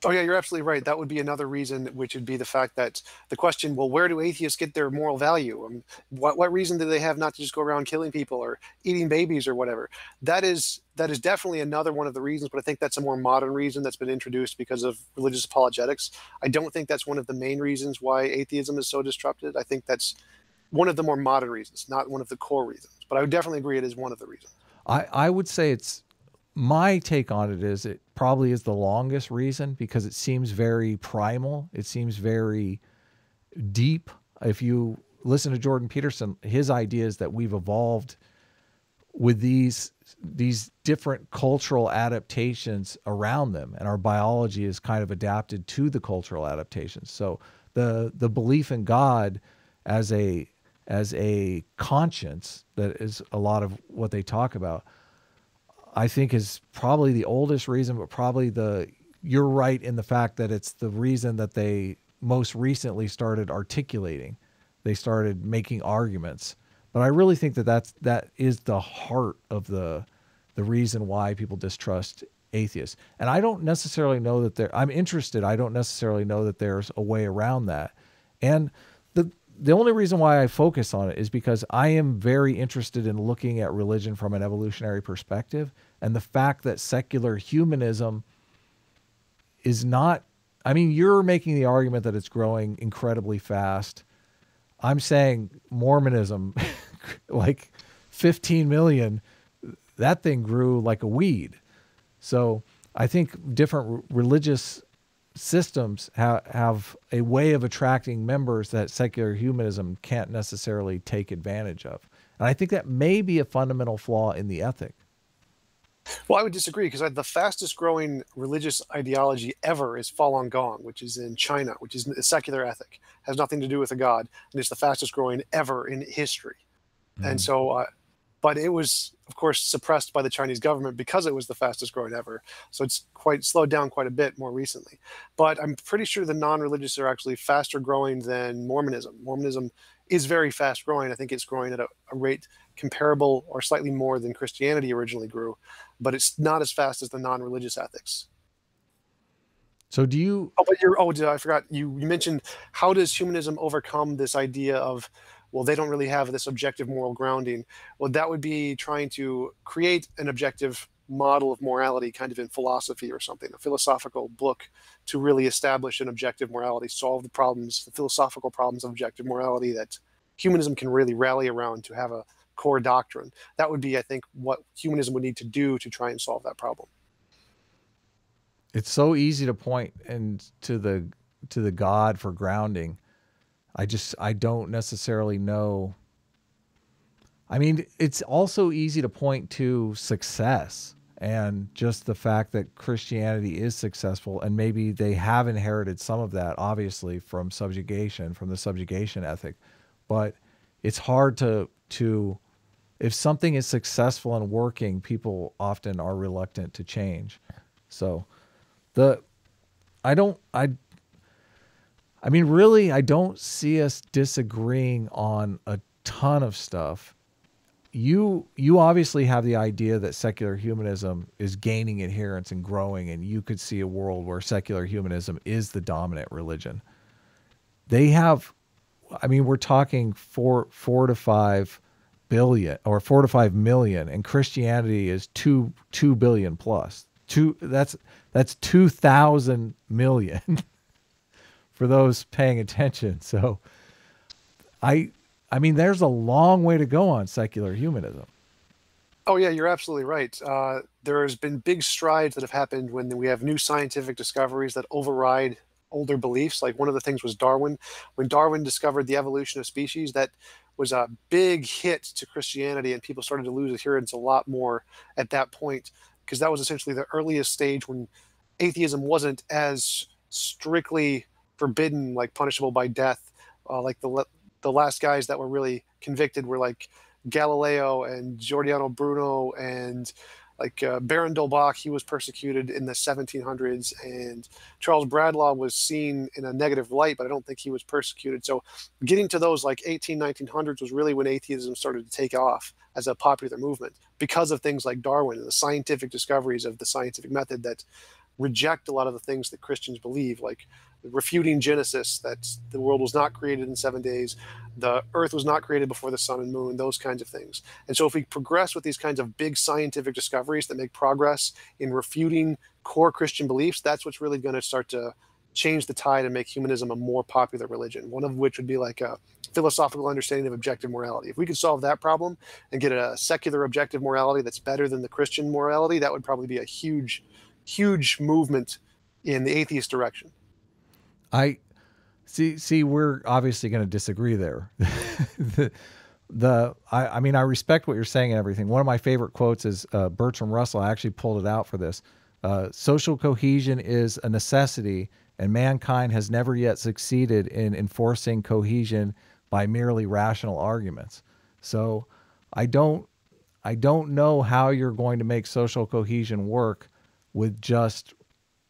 Oh yeah, you're absolutely right. That would be another reason, which would be the fact that the question, well, where do atheists get their moral value? What reason do they have not to just go around killing people or eating babies or whatever? That is definitely another one of the reasons, but I think that's a more modern reason that's been introduced because of religious apologetics. I don't think that's one of the main reasons why atheism is so disrupted. I think that's one of the more modern reasons, not one of the core reasons. But I would definitely agree it is one of the reasons. I would say my take on it is it probably is the longest reason because it seems very primal. It seems very deep. If you listen to Jordan Peterson, his idea is that we've evolved with these different cultural adaptations around them, and our biology is kind of adapted to the cultural adaptations. So the belief in God as a conscience, that is a lot of what they talk about, I think is probably the oldest reason, but probably you're right in the fact that it's the reason that they most recently started articulating. They started making arguments. But I really think that is the heart of the reason why people distrust atheists. And I don't necessarily know that I'm interested. I don't necessarily know that there's a way around that. And the only reason why I focus on it is because I am very interested in looking at religion from an evolutionary perspective, and the fact that secular humanism is not, you're making the argument that it's growing incredibly fast. I'm saying Mormonism, like 15 million, that thing grew like a weed. So I think different religious systems have a way of attracting members that secular humanism can't necessarily take advantage of. And I think that may be a fundamental flaw in the ethic. Well, I would disagree because the fastest growing religious ideology ever is Falun Gong, which is in China, which is a secular ethic, has nothing to do with a god, and it's the fastest growing ever in history. Mm-hmm. And so, but it was, of course, suppressed by the Chinese government because it was the fastest growing ever. So it's slowed down quite a bit more recently. But I'm pretty sure the non-religious are actually faster growing than Mormonism. Mormonism is very fast growing. I think it's growing at a rate comparable or slightly more than Christianity originally grew, but it's not as fast as the non-religious ethics. So do you... I forgot. You mentioned, how does humanism overcome this idea of, well, they don't really have this objective moral grounding? Well, that would be trying to create an objective model of morality, kind of in philosophy or something, a philosophical book to really establish an objective morality, solve the philosophical problems of objective morality that humanism can really rally around to have a core doctrine. That would be, I think, what humanism would need to do to try and solve that problem. It's so easy to point to the God for grounding. I don't necessarily know. It's also easy to point to success and just the fact that Christianity is successful, and maybe they have inherited some of that, obviously, from the subjugation ethic. But it's hard to if something is successful and working, people often are reluctant to change. So I don't see us disagreeing on a ton of stuff. You obviously have the idea that secular humanism is gaining adherents and growing, and you could see a world where secular humanism is the dominant religion. They have, we're talking 4 to 5 billion or 4 to 5 million, and Christianity is 2 billion plus, That's 2,000 million for those paying attention. So I mean, there's a long way to go on secular humanism. Oh yeah, you're absolutely right. There's been big strides that have happened when we have new scientific discoveries that override older beliefs. Like one of the things was Darwin. When Darwin discovered the evolution of species, that was a big hit to Christianity, and people started to lose adherence a lot more at that point, because that was essentially the earliest stage when atheism wasn't as strictly forbidden, like punishable by death. Like the last guys that were really convicted were like Galileo and Giordano Bruno and like Baron d'Holbach. He was persecuted in the 1700s, and Charles Bradlaugh was seen in a negative light, but I don't think he was persecuted. So getting to those like 1900s was really when atheism started to take off as a popular movement, because of things like Darwin and the scientific discoveries of the scientific method that reject a lot of the things that Christians believe, like refuting Genesis, that the world was not created in 7 days, the earth was not created before the sun and moon, those kinds of things. And so if we progress with these kinds of big scientific discoveries that make progress in refuting core Christian beliefs, that's what's really going to start to change the tide and make humanism a more popular religion, one of which would be like a philosophical understanding of objective morality. If we could solve that problem and get a secular objective morality that's better than the Christian morality, that would probably be a huge movement in the atheist direction. I see. We're obviously going to disagree there. I mean, I respect what you're saying and everything. One of my favorite quotes is Bertrand Russell. I actually pulled it out for this. Social cohesion is a necessity, and mankind has never yet succeeded in enforcing cohesion by merely rational arguments. So I don't know how you're going to make social cohesion work with just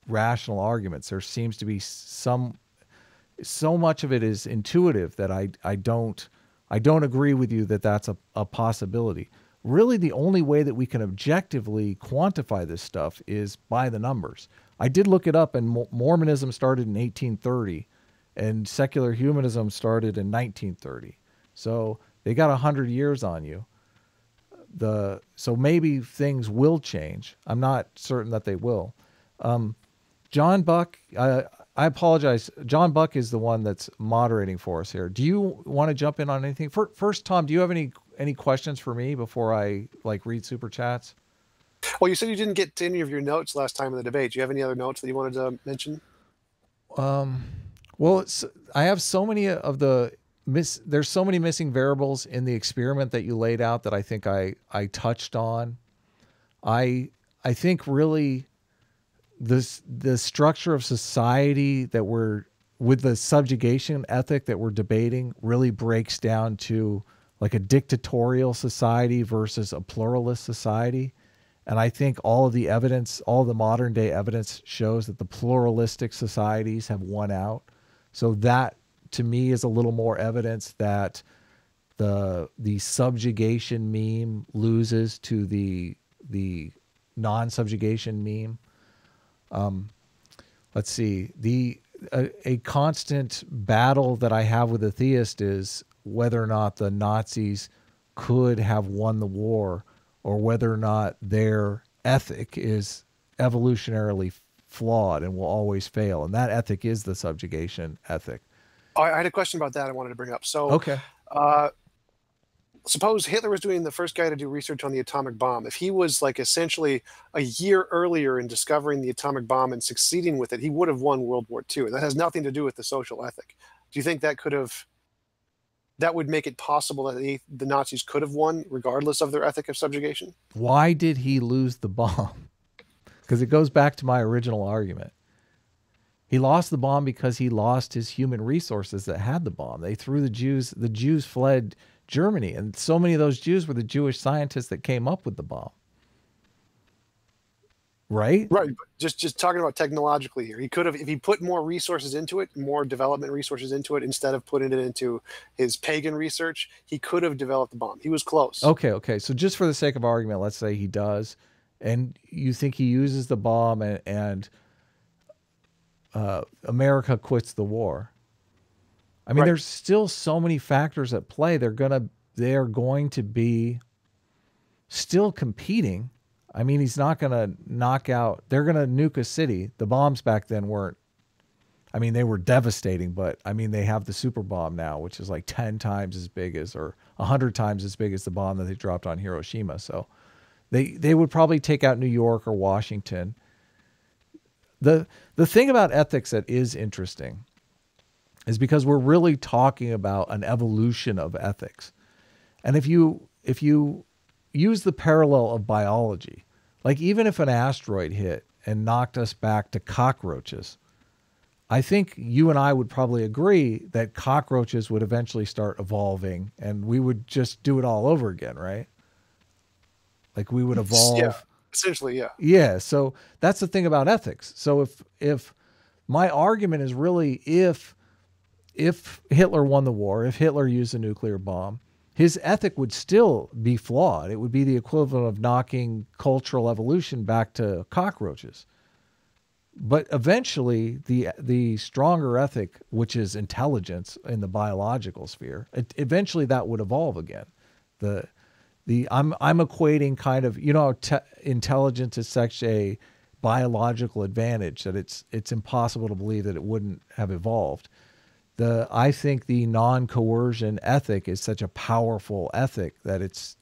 rational arguments. There seems to be so much of it is intuitive that I don't agree with you that that's a possibility. Really, the only way that we can objectively quantify this stuff is by the numbers. I did look it up, and Mormonism started in 1830, and secular humanism started in 1930. So they got 100 years on you. So maybe things will change. I'm not certain that they will. John Buck, I apologize. John Buck is the one that's moderating for us here. Do you want to jump in on anything? First, Tom, do you have any questions for me before I read super chats? Well, you said you didn't get to any of your notes last time in the debate. Do you have any other notes that you wanted to mention? Well, I have so many of there's so many missing variables in the experiment that you laid out that I think I touched on. I think really the structure of society that we're with, the subjugation ethic that we're debating, really breaks down to like a dictatorial society versus a pluralist society. And I think all of the evidence, all the modern day evidence shows that the pluralistic societies have won out. So that to me is a little more evidence that the subjugation meme loses to the non-subjugation meme. Let's see. A constant battle that I have with a theist is whether or not the Nazis could have won the war, or whether or not their ethic is evolutionarily flawed and will always fail. And that ethic is the subjugation ethic. I had a question about that I wanted to bring up. So, okay. Suppose Hitler was doing the first guy to do research on the atomic bomb. If he was like essentially a year earlier in discovering the atomic bomb and succeeding with it, he would have won World War II. And that has nothing to do with the social ethic. Do you think that would make it possible that the Nazis could have won regardless of their ethic of subjugation? Why did he lose the bomb? Because it goes back to my original argument. He lost the bomb because he lost his human resources that had the bomb. They threw the Jews fled Germany, and so many of those Jews were the Jewish scientists that came up with the bomb. Right? Right. But just talking about technologically here, he could have, if he put more resources into it, more development resources into it, instead of putting it into his pagan research, he could have developed the bomb. He was close. Okay. So just for the sake of argument, let's say he does, and you think he uses the bomb and America quits the war. I mean, There's still so many factors at play. They are going to be still competing. I mean, he's not going to knock out, they're going to nuke a city. The bombs back then weren't, I mean, they were devastating, but I mean, they have the super bomb now, which is like 10 times as big as, or 100 times as big as the bomb that they dropped on Hiroshima. So they would probably take out New York or Washington. The thing about ethics that is interesting is because we're really talking about an evolution of ethics. And if you use the parallel of biology, like even if an asteroid hit and knocked us back to cockroaches, I think you and I would probably agree that cockroaches would eventually start evolving and we would just do it all over again, right? Like we would evolve. Yeah, essentially, yeah. Yeah, so that's the thing about ethics. So if my argument is really if Hitler won the war, if Hitler used a nuclear bomb, his ethic would still be flawed. It would be the equivalent of knocking cultural evolution back to cockroaches. But eventually, the stronger ethic, which is intelligence in the biological sphere, eventually that would evolve again. I'm equating kind of, intelligence is such a biological advantage that it's impossible to believe that it wouldn't have evolved. I think the non-coercion ethic is such a powerful ethic that it's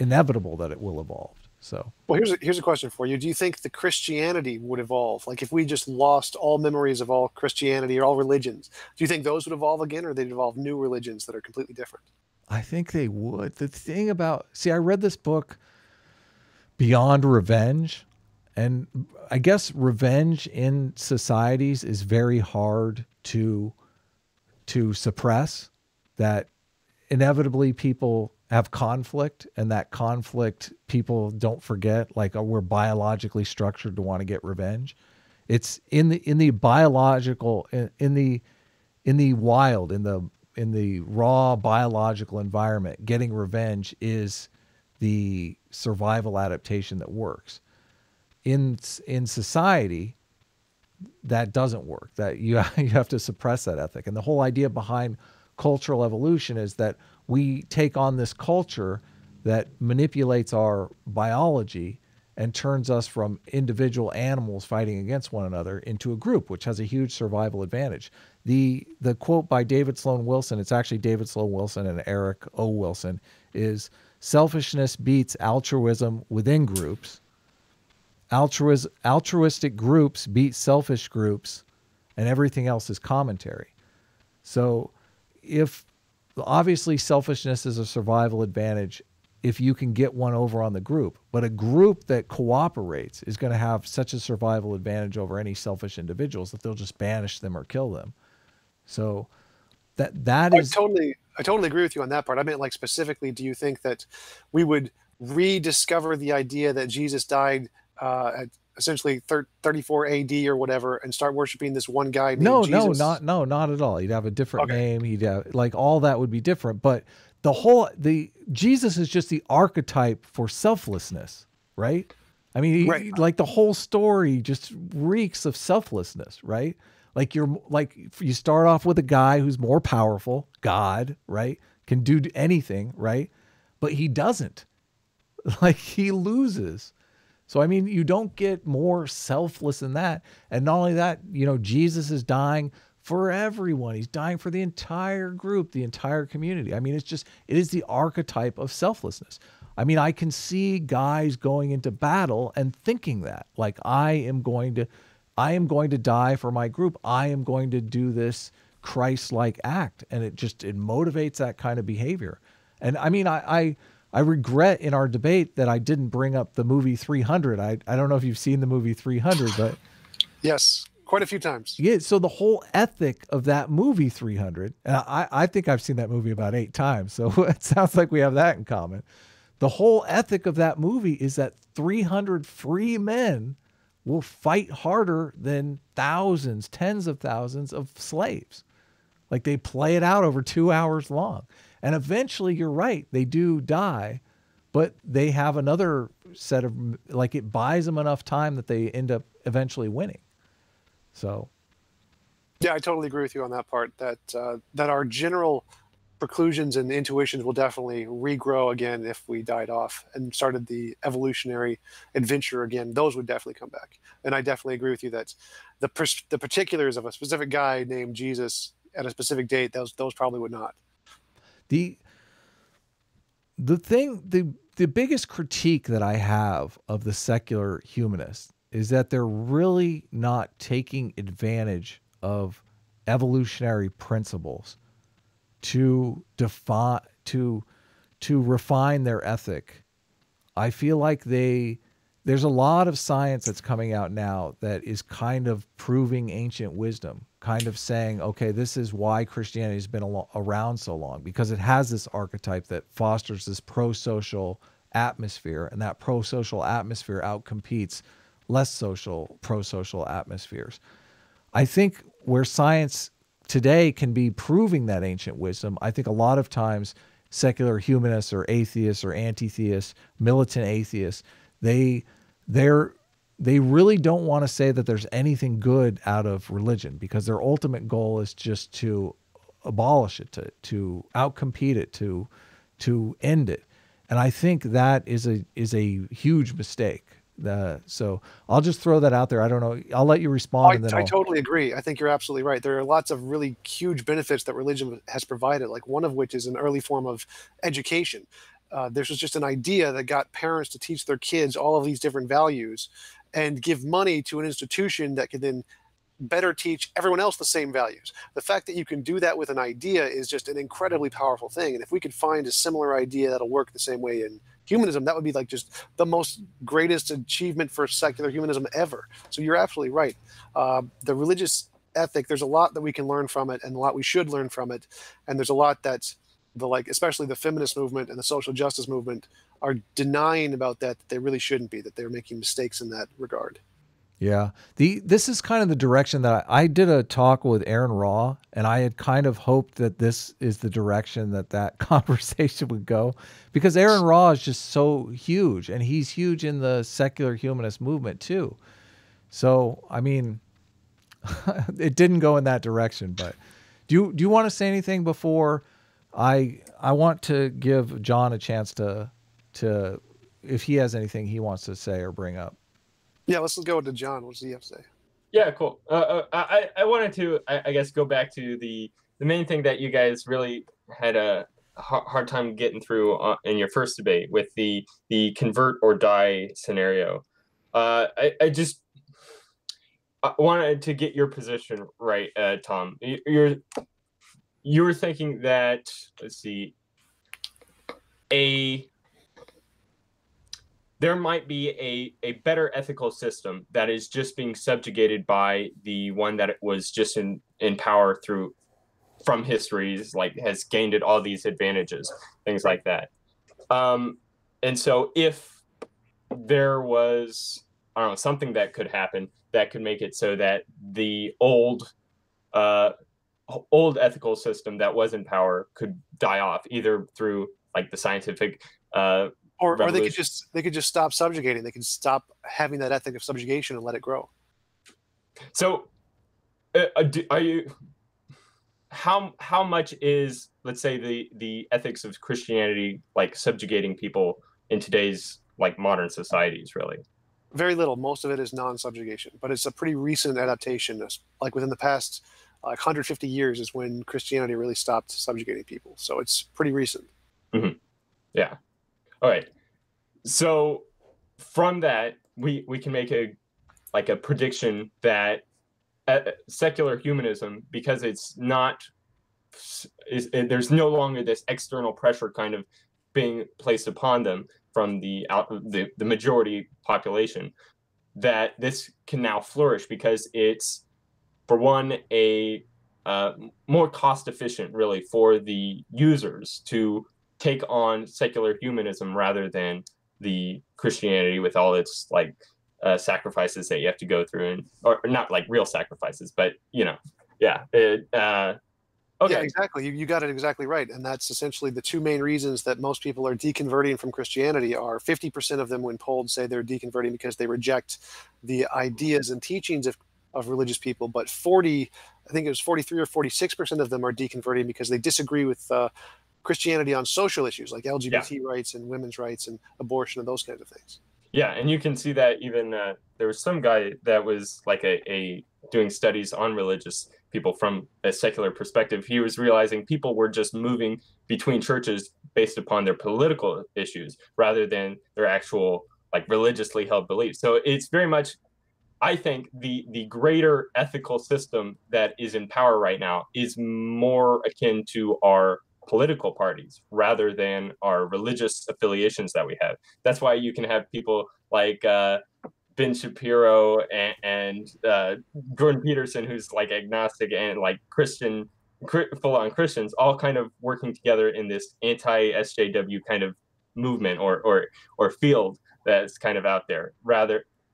inevitable that it will evolve. So, well, here's a question for you. Do you think the Christianity would evolve? Like if we just lost all memories of all Christianity or all religions, do you think those would evolve again, or they'd evolve new religions that are completely different? I think they would. The thing about, I read this book, Beyond Revenge, and I guess revenge in societies is very hard to suppress. That inevitably people have conflict, and that conflict people don't forget. Like we're biologically structured to want to get revenge. It's in the biological, in the wild, in the raw biological environment. Getting revenge is the survival adaptation that works. In society, that doesn't work. That you have to suppress that ethic. And the whole idea behind cultural evolution is that we take on this culture that manipulates our biology and turns us from individual animals fighting against one another into a group, which has a huge survival advantage. The quote by David Sloan Wilson, it's actually David Sloan Wilson and Eric O. Wilson, is selfishness beats altruism within groups. Altruistic groups beat selfish groups, and everything else is commentary. So obviously selfishness is a survival advantage if you can get one over on the group, but a group that cooperates is going to have such a survival advantage over any selfish individuals that they'll just banish them or kill them. So that is... I totally agree with you on that part. I meant, like, specifically, do you think that we would rediscover the idea that Jesus died at essentially 34 AD or whatever, and start worshiping this one guy named Jesus? Not at all. He'd have a different name. He'd have, like, all that would be different. But Jesus is just the archetype for selflessness, right? I mean, like the whole story just reeks of selflessness, right? Like you start off with a guy who's more powerful, God, right? Can do anything, right? But he doesn't. Like he loses. So, I mean, you don't get more selfless than that. And not only that, Jesus is dying for everyone. He's dying for the entire group, the entire community. I mean, it is the archetype of selflessness. I mean, I can see guys going into battle and thinking that, like, I am going to die for my group. I am going to do this Christ-like act. And it motivates that kind of behavior. And I mean, I regret in our debate that I didn't bring up the movie 300. I don't know if you've seen the movie 300, but yes, quite a few times. Yeah. So the whole ethic of that movie 300, and I think I've seen that movie about 8 times. So it sounds like we have that in common. The whole ethic of that movie is that 300 free men will fight harder than thousands, tens of thousands of slaves. Like they play it out over 2 hours long. And eventually, you're right, they do die, but they have another set of, like, it buys them enough time that they end up eventually winning. So. Yeah, I totally agree with you on that part, that our general preclusions and intuitions will definitely regrow again if we died off and started the evolutionary adventure again. Those would definitely come back. And I definitely agree with you that the particulars of a specific guy named Jesus at a specific date, those probably would not. The biggest critique that I have of the secular humanists is that they're really not taking advantage of evolutionary principles to define, to refine their ethic. I feel like there's a lot of science that's coming out now that is kind of proving ancient wisdom, kind of saying, okay, this is why Christianity has been around so long, because it has this archetype that fosters this pro-social atmosphere, and that pro-social atmosphere outcompetes less social, pro-social atmospheres. I think where science today can be proving that ancient wisdom, I think a lot of times secular humanists or atheists or anti-theists, militant atheists, they really don't want to say that there's anything good out of religion, because their ultimate goal is just to abolish it, to outcompete it, to end it. And I think that is a huge mistake. So I'll just throw that out there. I don't know. I'll let you respond. I totally agree. I think you're absolutely right. There are lots of really huge benefits that religion has provided, like one of which is an early form of education. This was just an idea that got parents to teach their kids all of these different values and give money to an institution that could then better teach everyone else the same values. The fact that you can do that with an idea is just an incredibly powerful thing. And if we could find a similar idea that'll work the same way in humanism, that would be like just the most greatest achievement for secular humanism ever. So you're absolutely right. The religious ethic, there's a lot that we can learn from it, and a lot we should learn from it. And there's a lot that especially the feminist movement and the social justice movement are denying about that they really shouldn't be, that they're making mistakes in that regard. Yeah. This is kind of the direction that I did a talk with Erin Raw, and I had kind of hoped that this is the direction that conversation would go, because Erin Raw is just so huge, and he's huge in the secular humanist movement too. So, I mean, it didn't go in that direction, but do you want to say anything before I want to give John a chance to if he has anything he wants to say or bring up. Yeah, let's go to John. What does he have to say? Yeah, cool. I wanted to, I guess, go back to the main thing that you guys really had a hard time getting through in your first debate with the convert or die scenario. I wanted to get your position right, Tom. You were thinking that, let's see, there might be a better ethical system that is just being subjugated by the one that was just in power from histories, like has gained it all these advantages, things like that. And so if there was, I don't know, something that could happen that could make it so that the old ethical system that was in power could die off, either through like the scientific or they could just stop subjugating. They can stop having that ethic of subjugation and let it grow. So, are you? How much is, let's say, the ethics of Christianity like subjugating people in today's like modern societies? Really, very little. Most of it is non-subjugation, but it's a pretty recent adaptation. Like within the past 150 years is when Christianity really stopped subjugating people. So it's pretty recent. Mm-hmm. Yeah. All right. So from that, we can make a prediction that secular humanism, because it's not, there's no longer this external pressure kind of being placed upon them from the majority population, that this can now flourish because it's, for one, a more cost efficient really for the users to take on secular humanism rather than the Christianity with all its like sacrifices that you have to go through, and or not like real sacrifices, but okay. Yeah, exactly. You got it exactly right. And that's essentially the two main reasons that most people are deconverting from Christianity. Are 50% of them, when polled, say they're deconverting because they reject the ideas and teachings of religious people, but 40 I think it was 43 or 46% of them are deconverting because they disagree with Christianity on social issues like LGBT rights and women's rights and abortion and those kinds of things. Yeah, and you can see that even there was some guy that was like a doing studies on religious people from a secular perspective. He was realizing people were just moving between churches based upon their political issues rather than their actual like religiously held beliefs. So it's very much, I think, the greater ethical system that is in power right now is more akin to our political parties rather than our religious affiliations that we have. That's why you can have people like Ben Shapiro and Jordan Peterson, who's like agnostic and like Christian, full-on Christians, all kind of working together in this anti-SJW kind of movement or field that's kind of out there.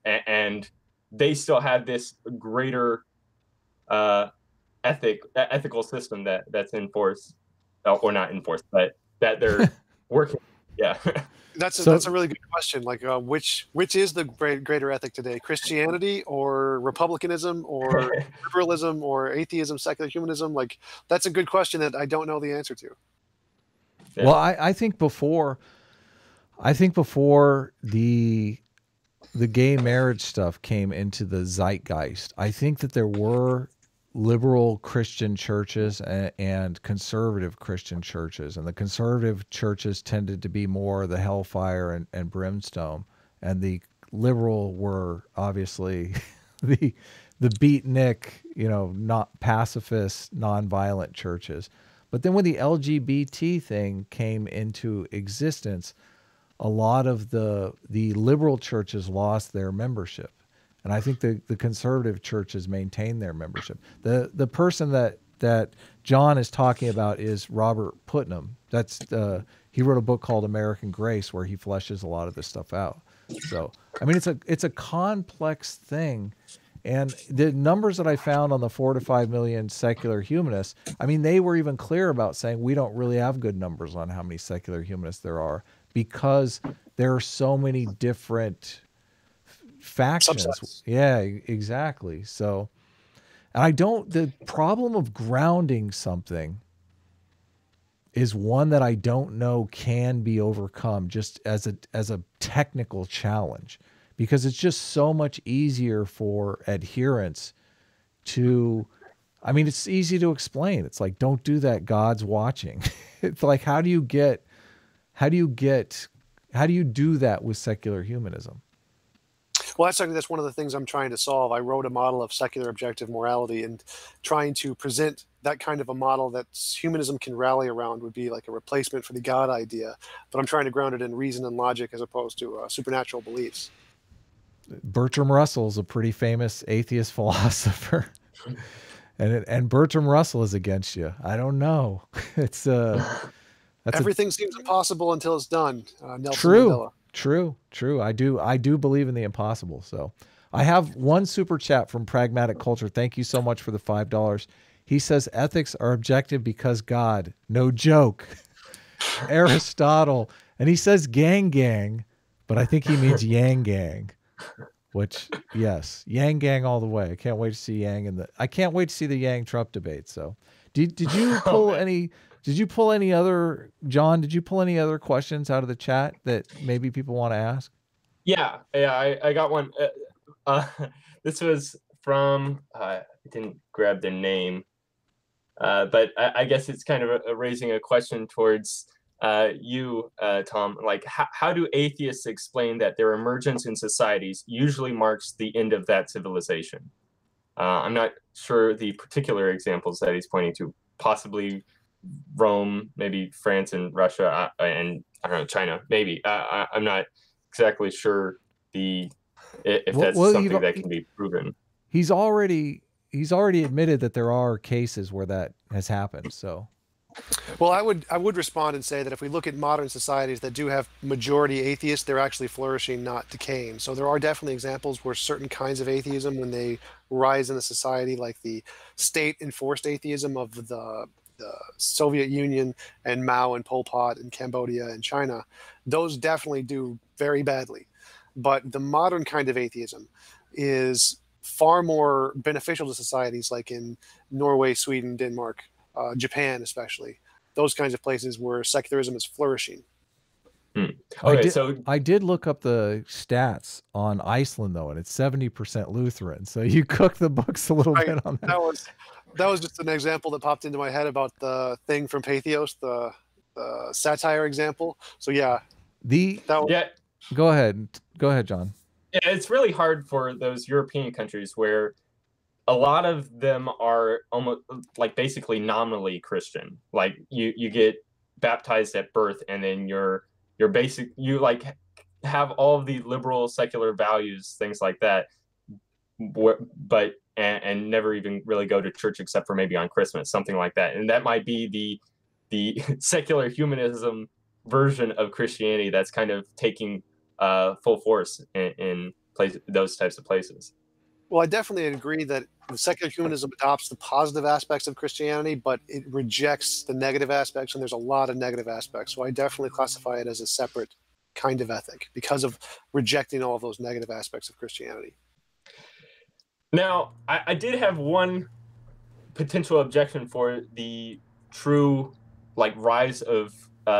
And they still have this greater ethical system that's in force. Or not enforced, but that they're working. Yeah, that's a really good question. Like, which is the greater ethic today? Christianity or republicanism or liberalism or atheism, secular humanism? Like, that's a good question that I don't know the answer to. Yeah. Well, I think before the gay marriage stuff came into the zeitgeist, I think that there were liberal Christian churches and conservative Christian churches, and the conservative churches tended to be more the hellfire and brimstone, and the liberal were obviously the beatnik, not pacifist, nonviolent churches. But then when the LGBT thing came into existence, a lot of the liberal churches lost their membership. And I think the conservative churches maintain their membership. The person that John is talking about is Robert Putnam. That's he wrote a book called American Grace where he fleshes a lot of this stuff out. So I mean, it's a complex thing, and the numbers that I found on the 4 to 5 million secular humanists, I mean, they were even clear about saying we don't really have good numbers on how many secular humanists there are because there are so many different factions. Subsets. Yeah, exactly. So, and the problem of grounding something is one that I don't know can be overcome just as a technical challenge, because it's just so much easier for adherents to, I mean, it's easy to explain. It's like, don't do that, God's watching. It's like, how do you do that with secular humanism? Well, that's one of the things I'm trying to solve. I wrote a model of secular objective morality, and trying to present that kind of a model that humanism can rally around would be like a replacement for the God idea. But I'm trying to ground it in reason and logic as opposed to supernatural beliefs. Bertrand Russell is a pretty famous atheist philosopher, and Bertrand Russell is against you. I don't know. It's everything seems impossible until it's done. Nelson True. Mandela. True. I do believe in the impossible. So I have one super chat from Pragmatic Culture. Thank you so much for the $5. He says ethics are objective because God. No joke. Aristotle. And he says gang, but I think he means yang gang, which yes, yang gang all the way. I can't wait to see I can't wait to see the Yang Trump debate. So did you pull any other, John, did you pull any other questions out of the chat that maybe people want to ask? Yeah, I got one. This was from, I didn't grab their name, but I guess it's kind of raising a question towards you, Tom. Like, how do atheists explain that their emergence in societies usually marks the end of that civilization? I'm not sure the particular examples that he's pointing to, possibly Rome, maybe France and Russia, and I don't know, China, maybe. I'm not exactly sure if that's something that can be proven. He's already admitted that there are cases where that has happened. So, well, I would respond and say that if we look at modern societies that do have majority atheists, they're actually flourishing, not decaying. So there are definitely examples where certain kinds of atheism, when they rise in a society, like the state-enforced atheism of the Soviet Union and Mao and Pol Pot and Cambodia and China, those definitely do very badly. But the modern kind of atheism is far more beneficial to societies like in Norway, Sweden, Denmark, Japan especially. Those kinds of places where secularism is flourishing. Okay, I did look up the stats on Iceland though, and it's 70% Lutheran. So you cook the books a little bit on that. That was just an example that popped into my head about the thing from Patheos, the satire example. So yeah, Go ahead, John. Yeah, it's really hard for those European countries where a lot of them are almost like basically nominally Christian. Like you get baptized at birth, and then you like have all of the liberal secular values, things like that, but and never even really go to church except for maybe on Christmas, something like that. And that might be the secular humanism version of Christianity that's kind of taking full force in those types of places. Well, I definitely agree that secular humanism adopts the positive aspects of Christianity, but it rejects the negative aspects, and there's a lot of negative aspects. So I definitely classify it as a separate kind of ethic because of rejecting all of those negative aspects of Christianity. Now, I did have one potential objection for the true rise of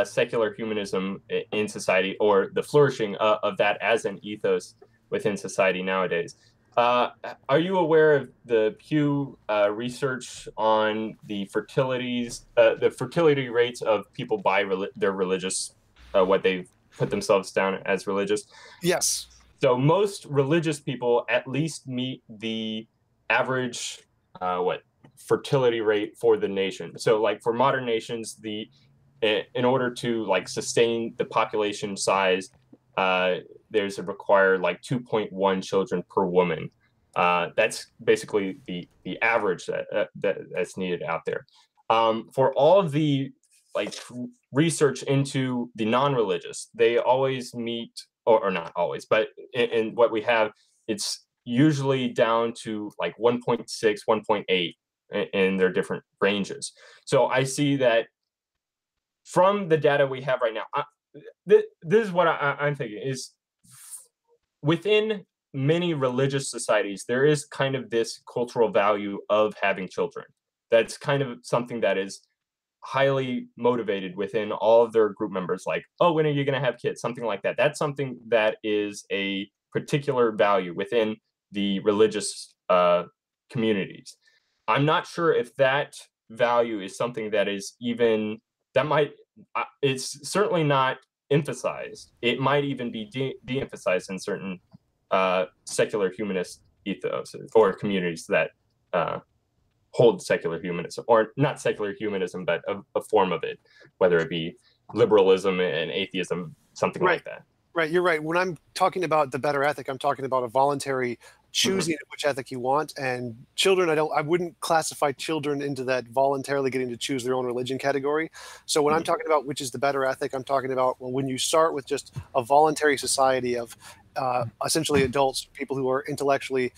secular humanism in society, or the flourishing of that as an ethos within society nowadays. Are you aware of the Pew research on the fertility rates of people by their religious, what they've put themselves down as religious? Yes. So most religious people at least meet the average fertility rate for the nation. So like for modern nations, in order to sustain the population size, there's a required 2.1 children per woman. That's basically the average that's needed out there. For all of the research into the non-religious, they always meet, or not always, but in what we have, it's usually down to 1.6, 1.8 in their different ranges. So I see that from the data we have right now, this is what I'm thinking is, within many religious societies, there is kind of this cultural value of having children. That's kind of something that is highly motivated within all of their group members. Like, oh, when are you going to have kids? Something like that. That's something that is a particular value within the religious communities. I'm not sure if that value is something that is even, it's certainly not emphasized. It might even be de-emphasized in certain secular humanist ethos or communities that hold secular humanism, or not secular humanism, but a form of it, whether it be liberalism and atheism, something like that. Right, you're right. When I'm talking about the better ethic, I'm talking about a voluntary choosing which ethic you want. And children, I wouldn't classify children into that voluntarily getting to choose their own religion category. So when I'm talking about which is the better ethic, I'm talking about, well, when you start with just a voluntary society of essentially adults, people who are intellectually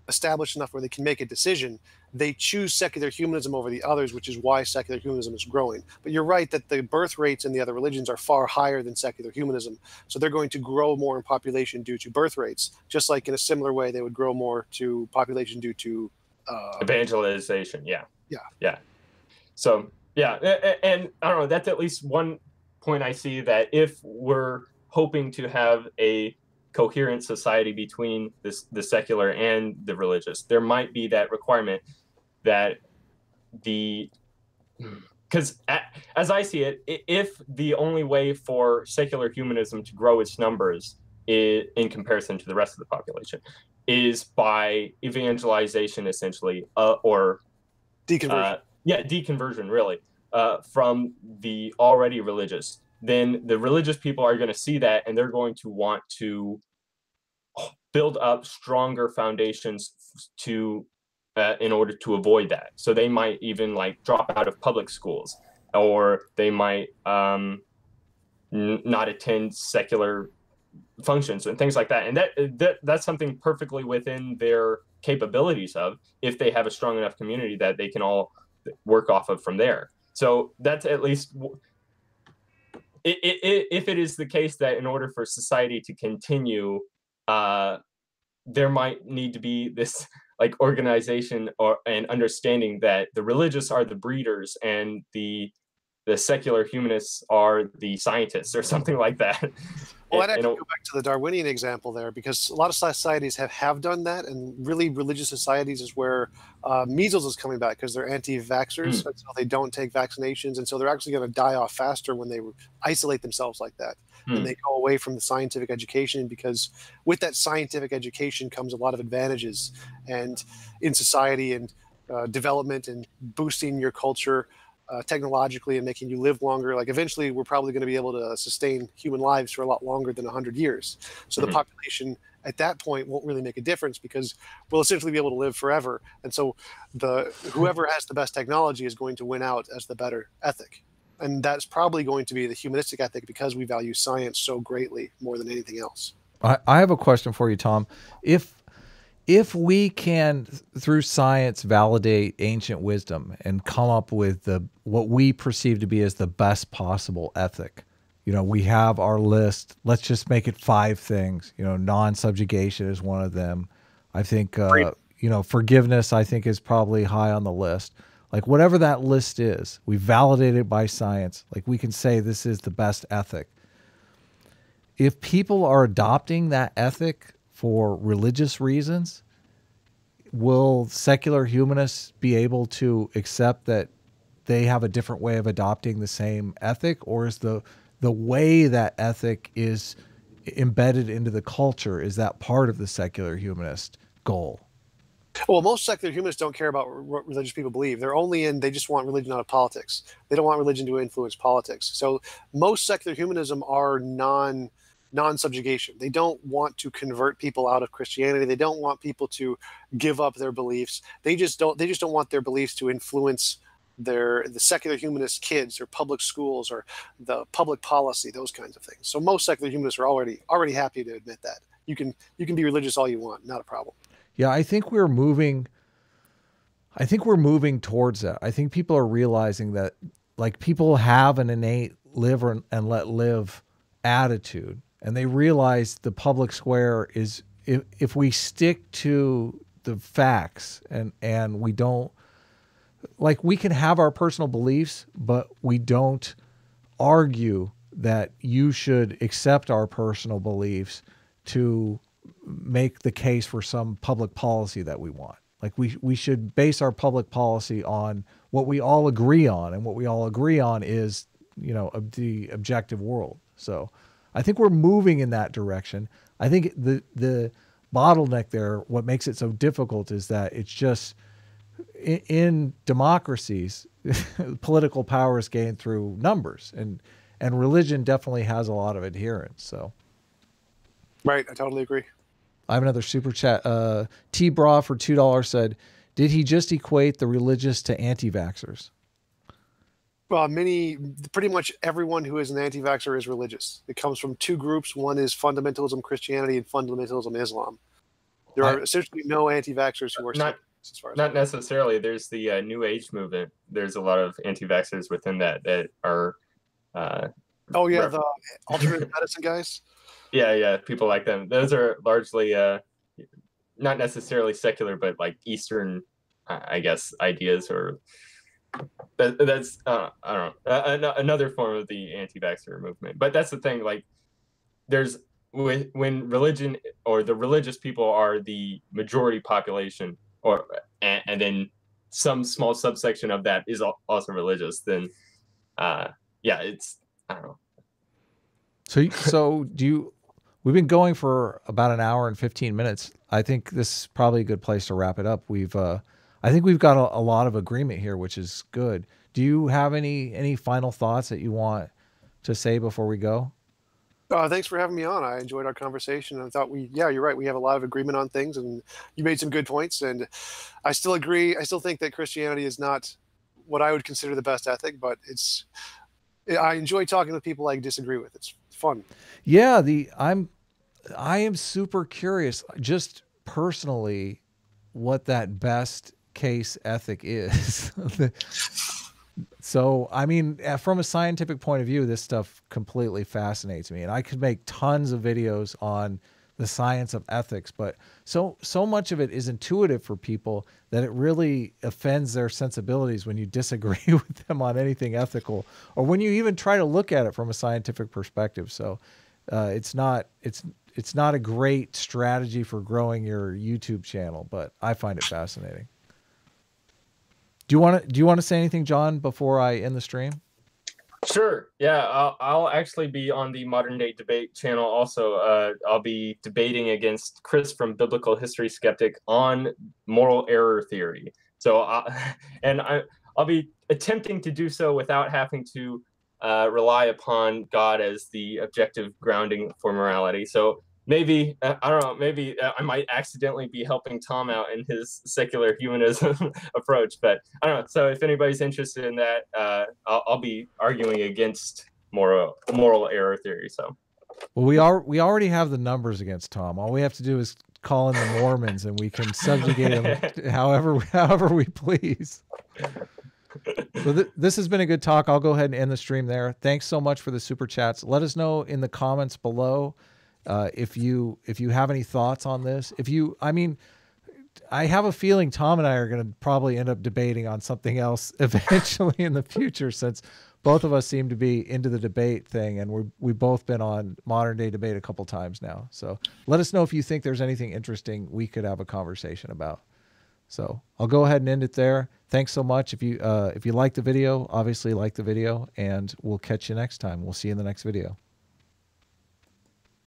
established enough where they can make a decision, they choose secular humanism over the others, which is why secular humanism is growing. But you're right that the birth rates in the other religions are far higher than secular humanism. So they're going to grow more in population due to birth rates, just like in a similar way they would grow more to population due to evangelization. Yeah. So yeah, and I don't know, that's at least one point I see, that if we're hoping to have a coherent society between the secular and the religious, there might be that requirement that because as I see it, if the only way for secular humanism to grow its numbers in comparison to the rest of the population is by evangelization, essentially, or deconversion. Deconversion, really, from the already religious, then the religious people are going to see that, and they're going to want to build up stronger foundations to in order to avoid that. So they might even drop out of public schools, or they might not attend secular functions and things like that. And that's something perfectly within their capabilities of, if they have a strong enough community that they can all work off of from there. So that's at least, if it is the case that in order for society to continue, there might need to be this like organization or an understanding that the religious are the breeders and the secular humanists are the scientists or something like that. Well, I'd actually go back to the Darwinian example there, because a lot of societies have done that, and really religious societies is where measles is coming back, because they're anti-vaxxers, and so they don't take vaccinations, and so they're actually going to die off faster when they isolate themselves like that, and they go away from the scientific education, because with that scientific education comes a lot of advantages and in society and development and boosting your culture technologically and making you live longer. Like eventually we're probably going to be able to sustain human lives for a lot longer than 100 years. So the population at that point won't really make a difference, because we'll essentially be able to live forever. And so whoever has the best technology is going to win out as the better ethic. And that's probably going to be the humanistic ethic, because we value science so greatly more than anything else. I have a question for you, Tom. If we can, through science, validate ancient wisdom and come up with what we perceive to be as the best possible ethic, we have our list. Let's just make it 5 things. Non-subjugation is one of them. I think, forgiveness, I think, is probably high on the list. Like whatever that list is, we validate it by science. Like we can say this is the best ethic. If people are adopting that ethic for religious reasons, will secular humanists be able to accept that they have a different way of adopting the same ethic, or is the way that ethic is embedded into the culture, is that part of the secular humanist goal? Well, most secular humanists don't care about what religious people believe. They just want religion out of politics. They don't want religion to influence politics. So most secular humanism are non-subjugation. They don't want to convert people out of Christianity. They don't want people to give up their beliefs. They just don't want their beliefs to influence the secular humanist kids or public schools or the public policy, those kinds of things. So most secular humanists are already happy to admit that. You can be religious all you want, not a problem. Yeah, I think we're moving towards that. I think people are realizing that, like, people have an innate live and let live attitude. And they realize the public square is, if we stick to the facts and we don't, like, we can have our personal beliefs, but we don't argue that you should accept our personal beliefs to make the case for some public policy that we want. Like we should base our public policy on what we all agree on, and what we all agree on is, the objective world. So I think we're moving in that direction. I think the bottleneck there, what makes it so difficult, is that it's just in democracies, political power is gained through numbers, and religion definitely has a lot of adherents. So, right, I totally agree. I have another super chat. T-Bra for $2 said, "Did he just equate the religious to anti-vaxxers?" Well, pretty much everyone who is an anti-vaxxer is religious. It comes from 2 groups. One is fundamentalism Christianity and fundamentalism Islam. There are essentially no anti-vaxxers who are as far as not necessarily. There's the New Age movement. There's a lot of anti-vaxxers within that are. The alternative medicine guys. Yeah, people like them. Those are largely not necessarily secular, but like Eastern, I guess, ideas, or that's I don't know, another form of the anti-vaxxer movement. But that's the thing. Like, when religion or the religious people are the majority population, and then some small subsection of that is also religious, then it's, I don't know. So we've been going for about an hour and 15 minutes. I think this is probably a good place to wrap it up. I think we've got a lot of agreement here, which is good. Do you have any final thoughts that you want to say before we go? Thanks for having me on. I enjoyed our conversation. I thought you're right. We have a lot of agreement on things, and you made some good points. And I still agree. I still think that Christianity is not what I would consider the best ethic, but I enjoy talking with people I disagree with. It's fun. Yeah, I am super curious, just personally, what that best case ethic is. So, I mean, from a scientific point of view, this stuff completely fascinates me, and I could make tons of videos on the science of ethics, but so much of it is intuitive for people that it really offends their sensibilities when you disagree with them on anything ethical, or when you even try to look at it from a scientific perspective. So it's not a great strategy for growing your YouTube channel, but I find it fascinating. Do you want to say anything, John, before I end the stream? Sure. Yeah, I'll actually be on the Modern Day Debate channel also. I'll be debating against Chris from Biblical History Skeptic on moral error theory. So, I'll be attempting to do so without having to rely upon God as the objective grounding for morality. So maybe, I don't know, maybe I might accidentally be helping Tom out in his secular humanism approach, but I don't know. So if anybody's interested in that, I'll be arguing against moral error theory. So, well, we already have the numbers against Tom. All we have to do is call in the Mormons, and we can subjugate them however we please. So this has been a good talk. I'll go ahead and end the stream there. Thanks so much for the super chats. Let us know in the comments below if you have any thoughts on this. I have a feeling Tom and I are going to probably end up debating on something else eventually in the future, since both of us seem to be into the debate thing, and we've both been on Modern Day Debate a couple times now. So let us know if you think there's anything interesting we could have a conversation about. So I'll go ahead and end it there. Thanks so much. If you like the video, obviously like the video, and we'll catch you next time. We'll see you in the next video.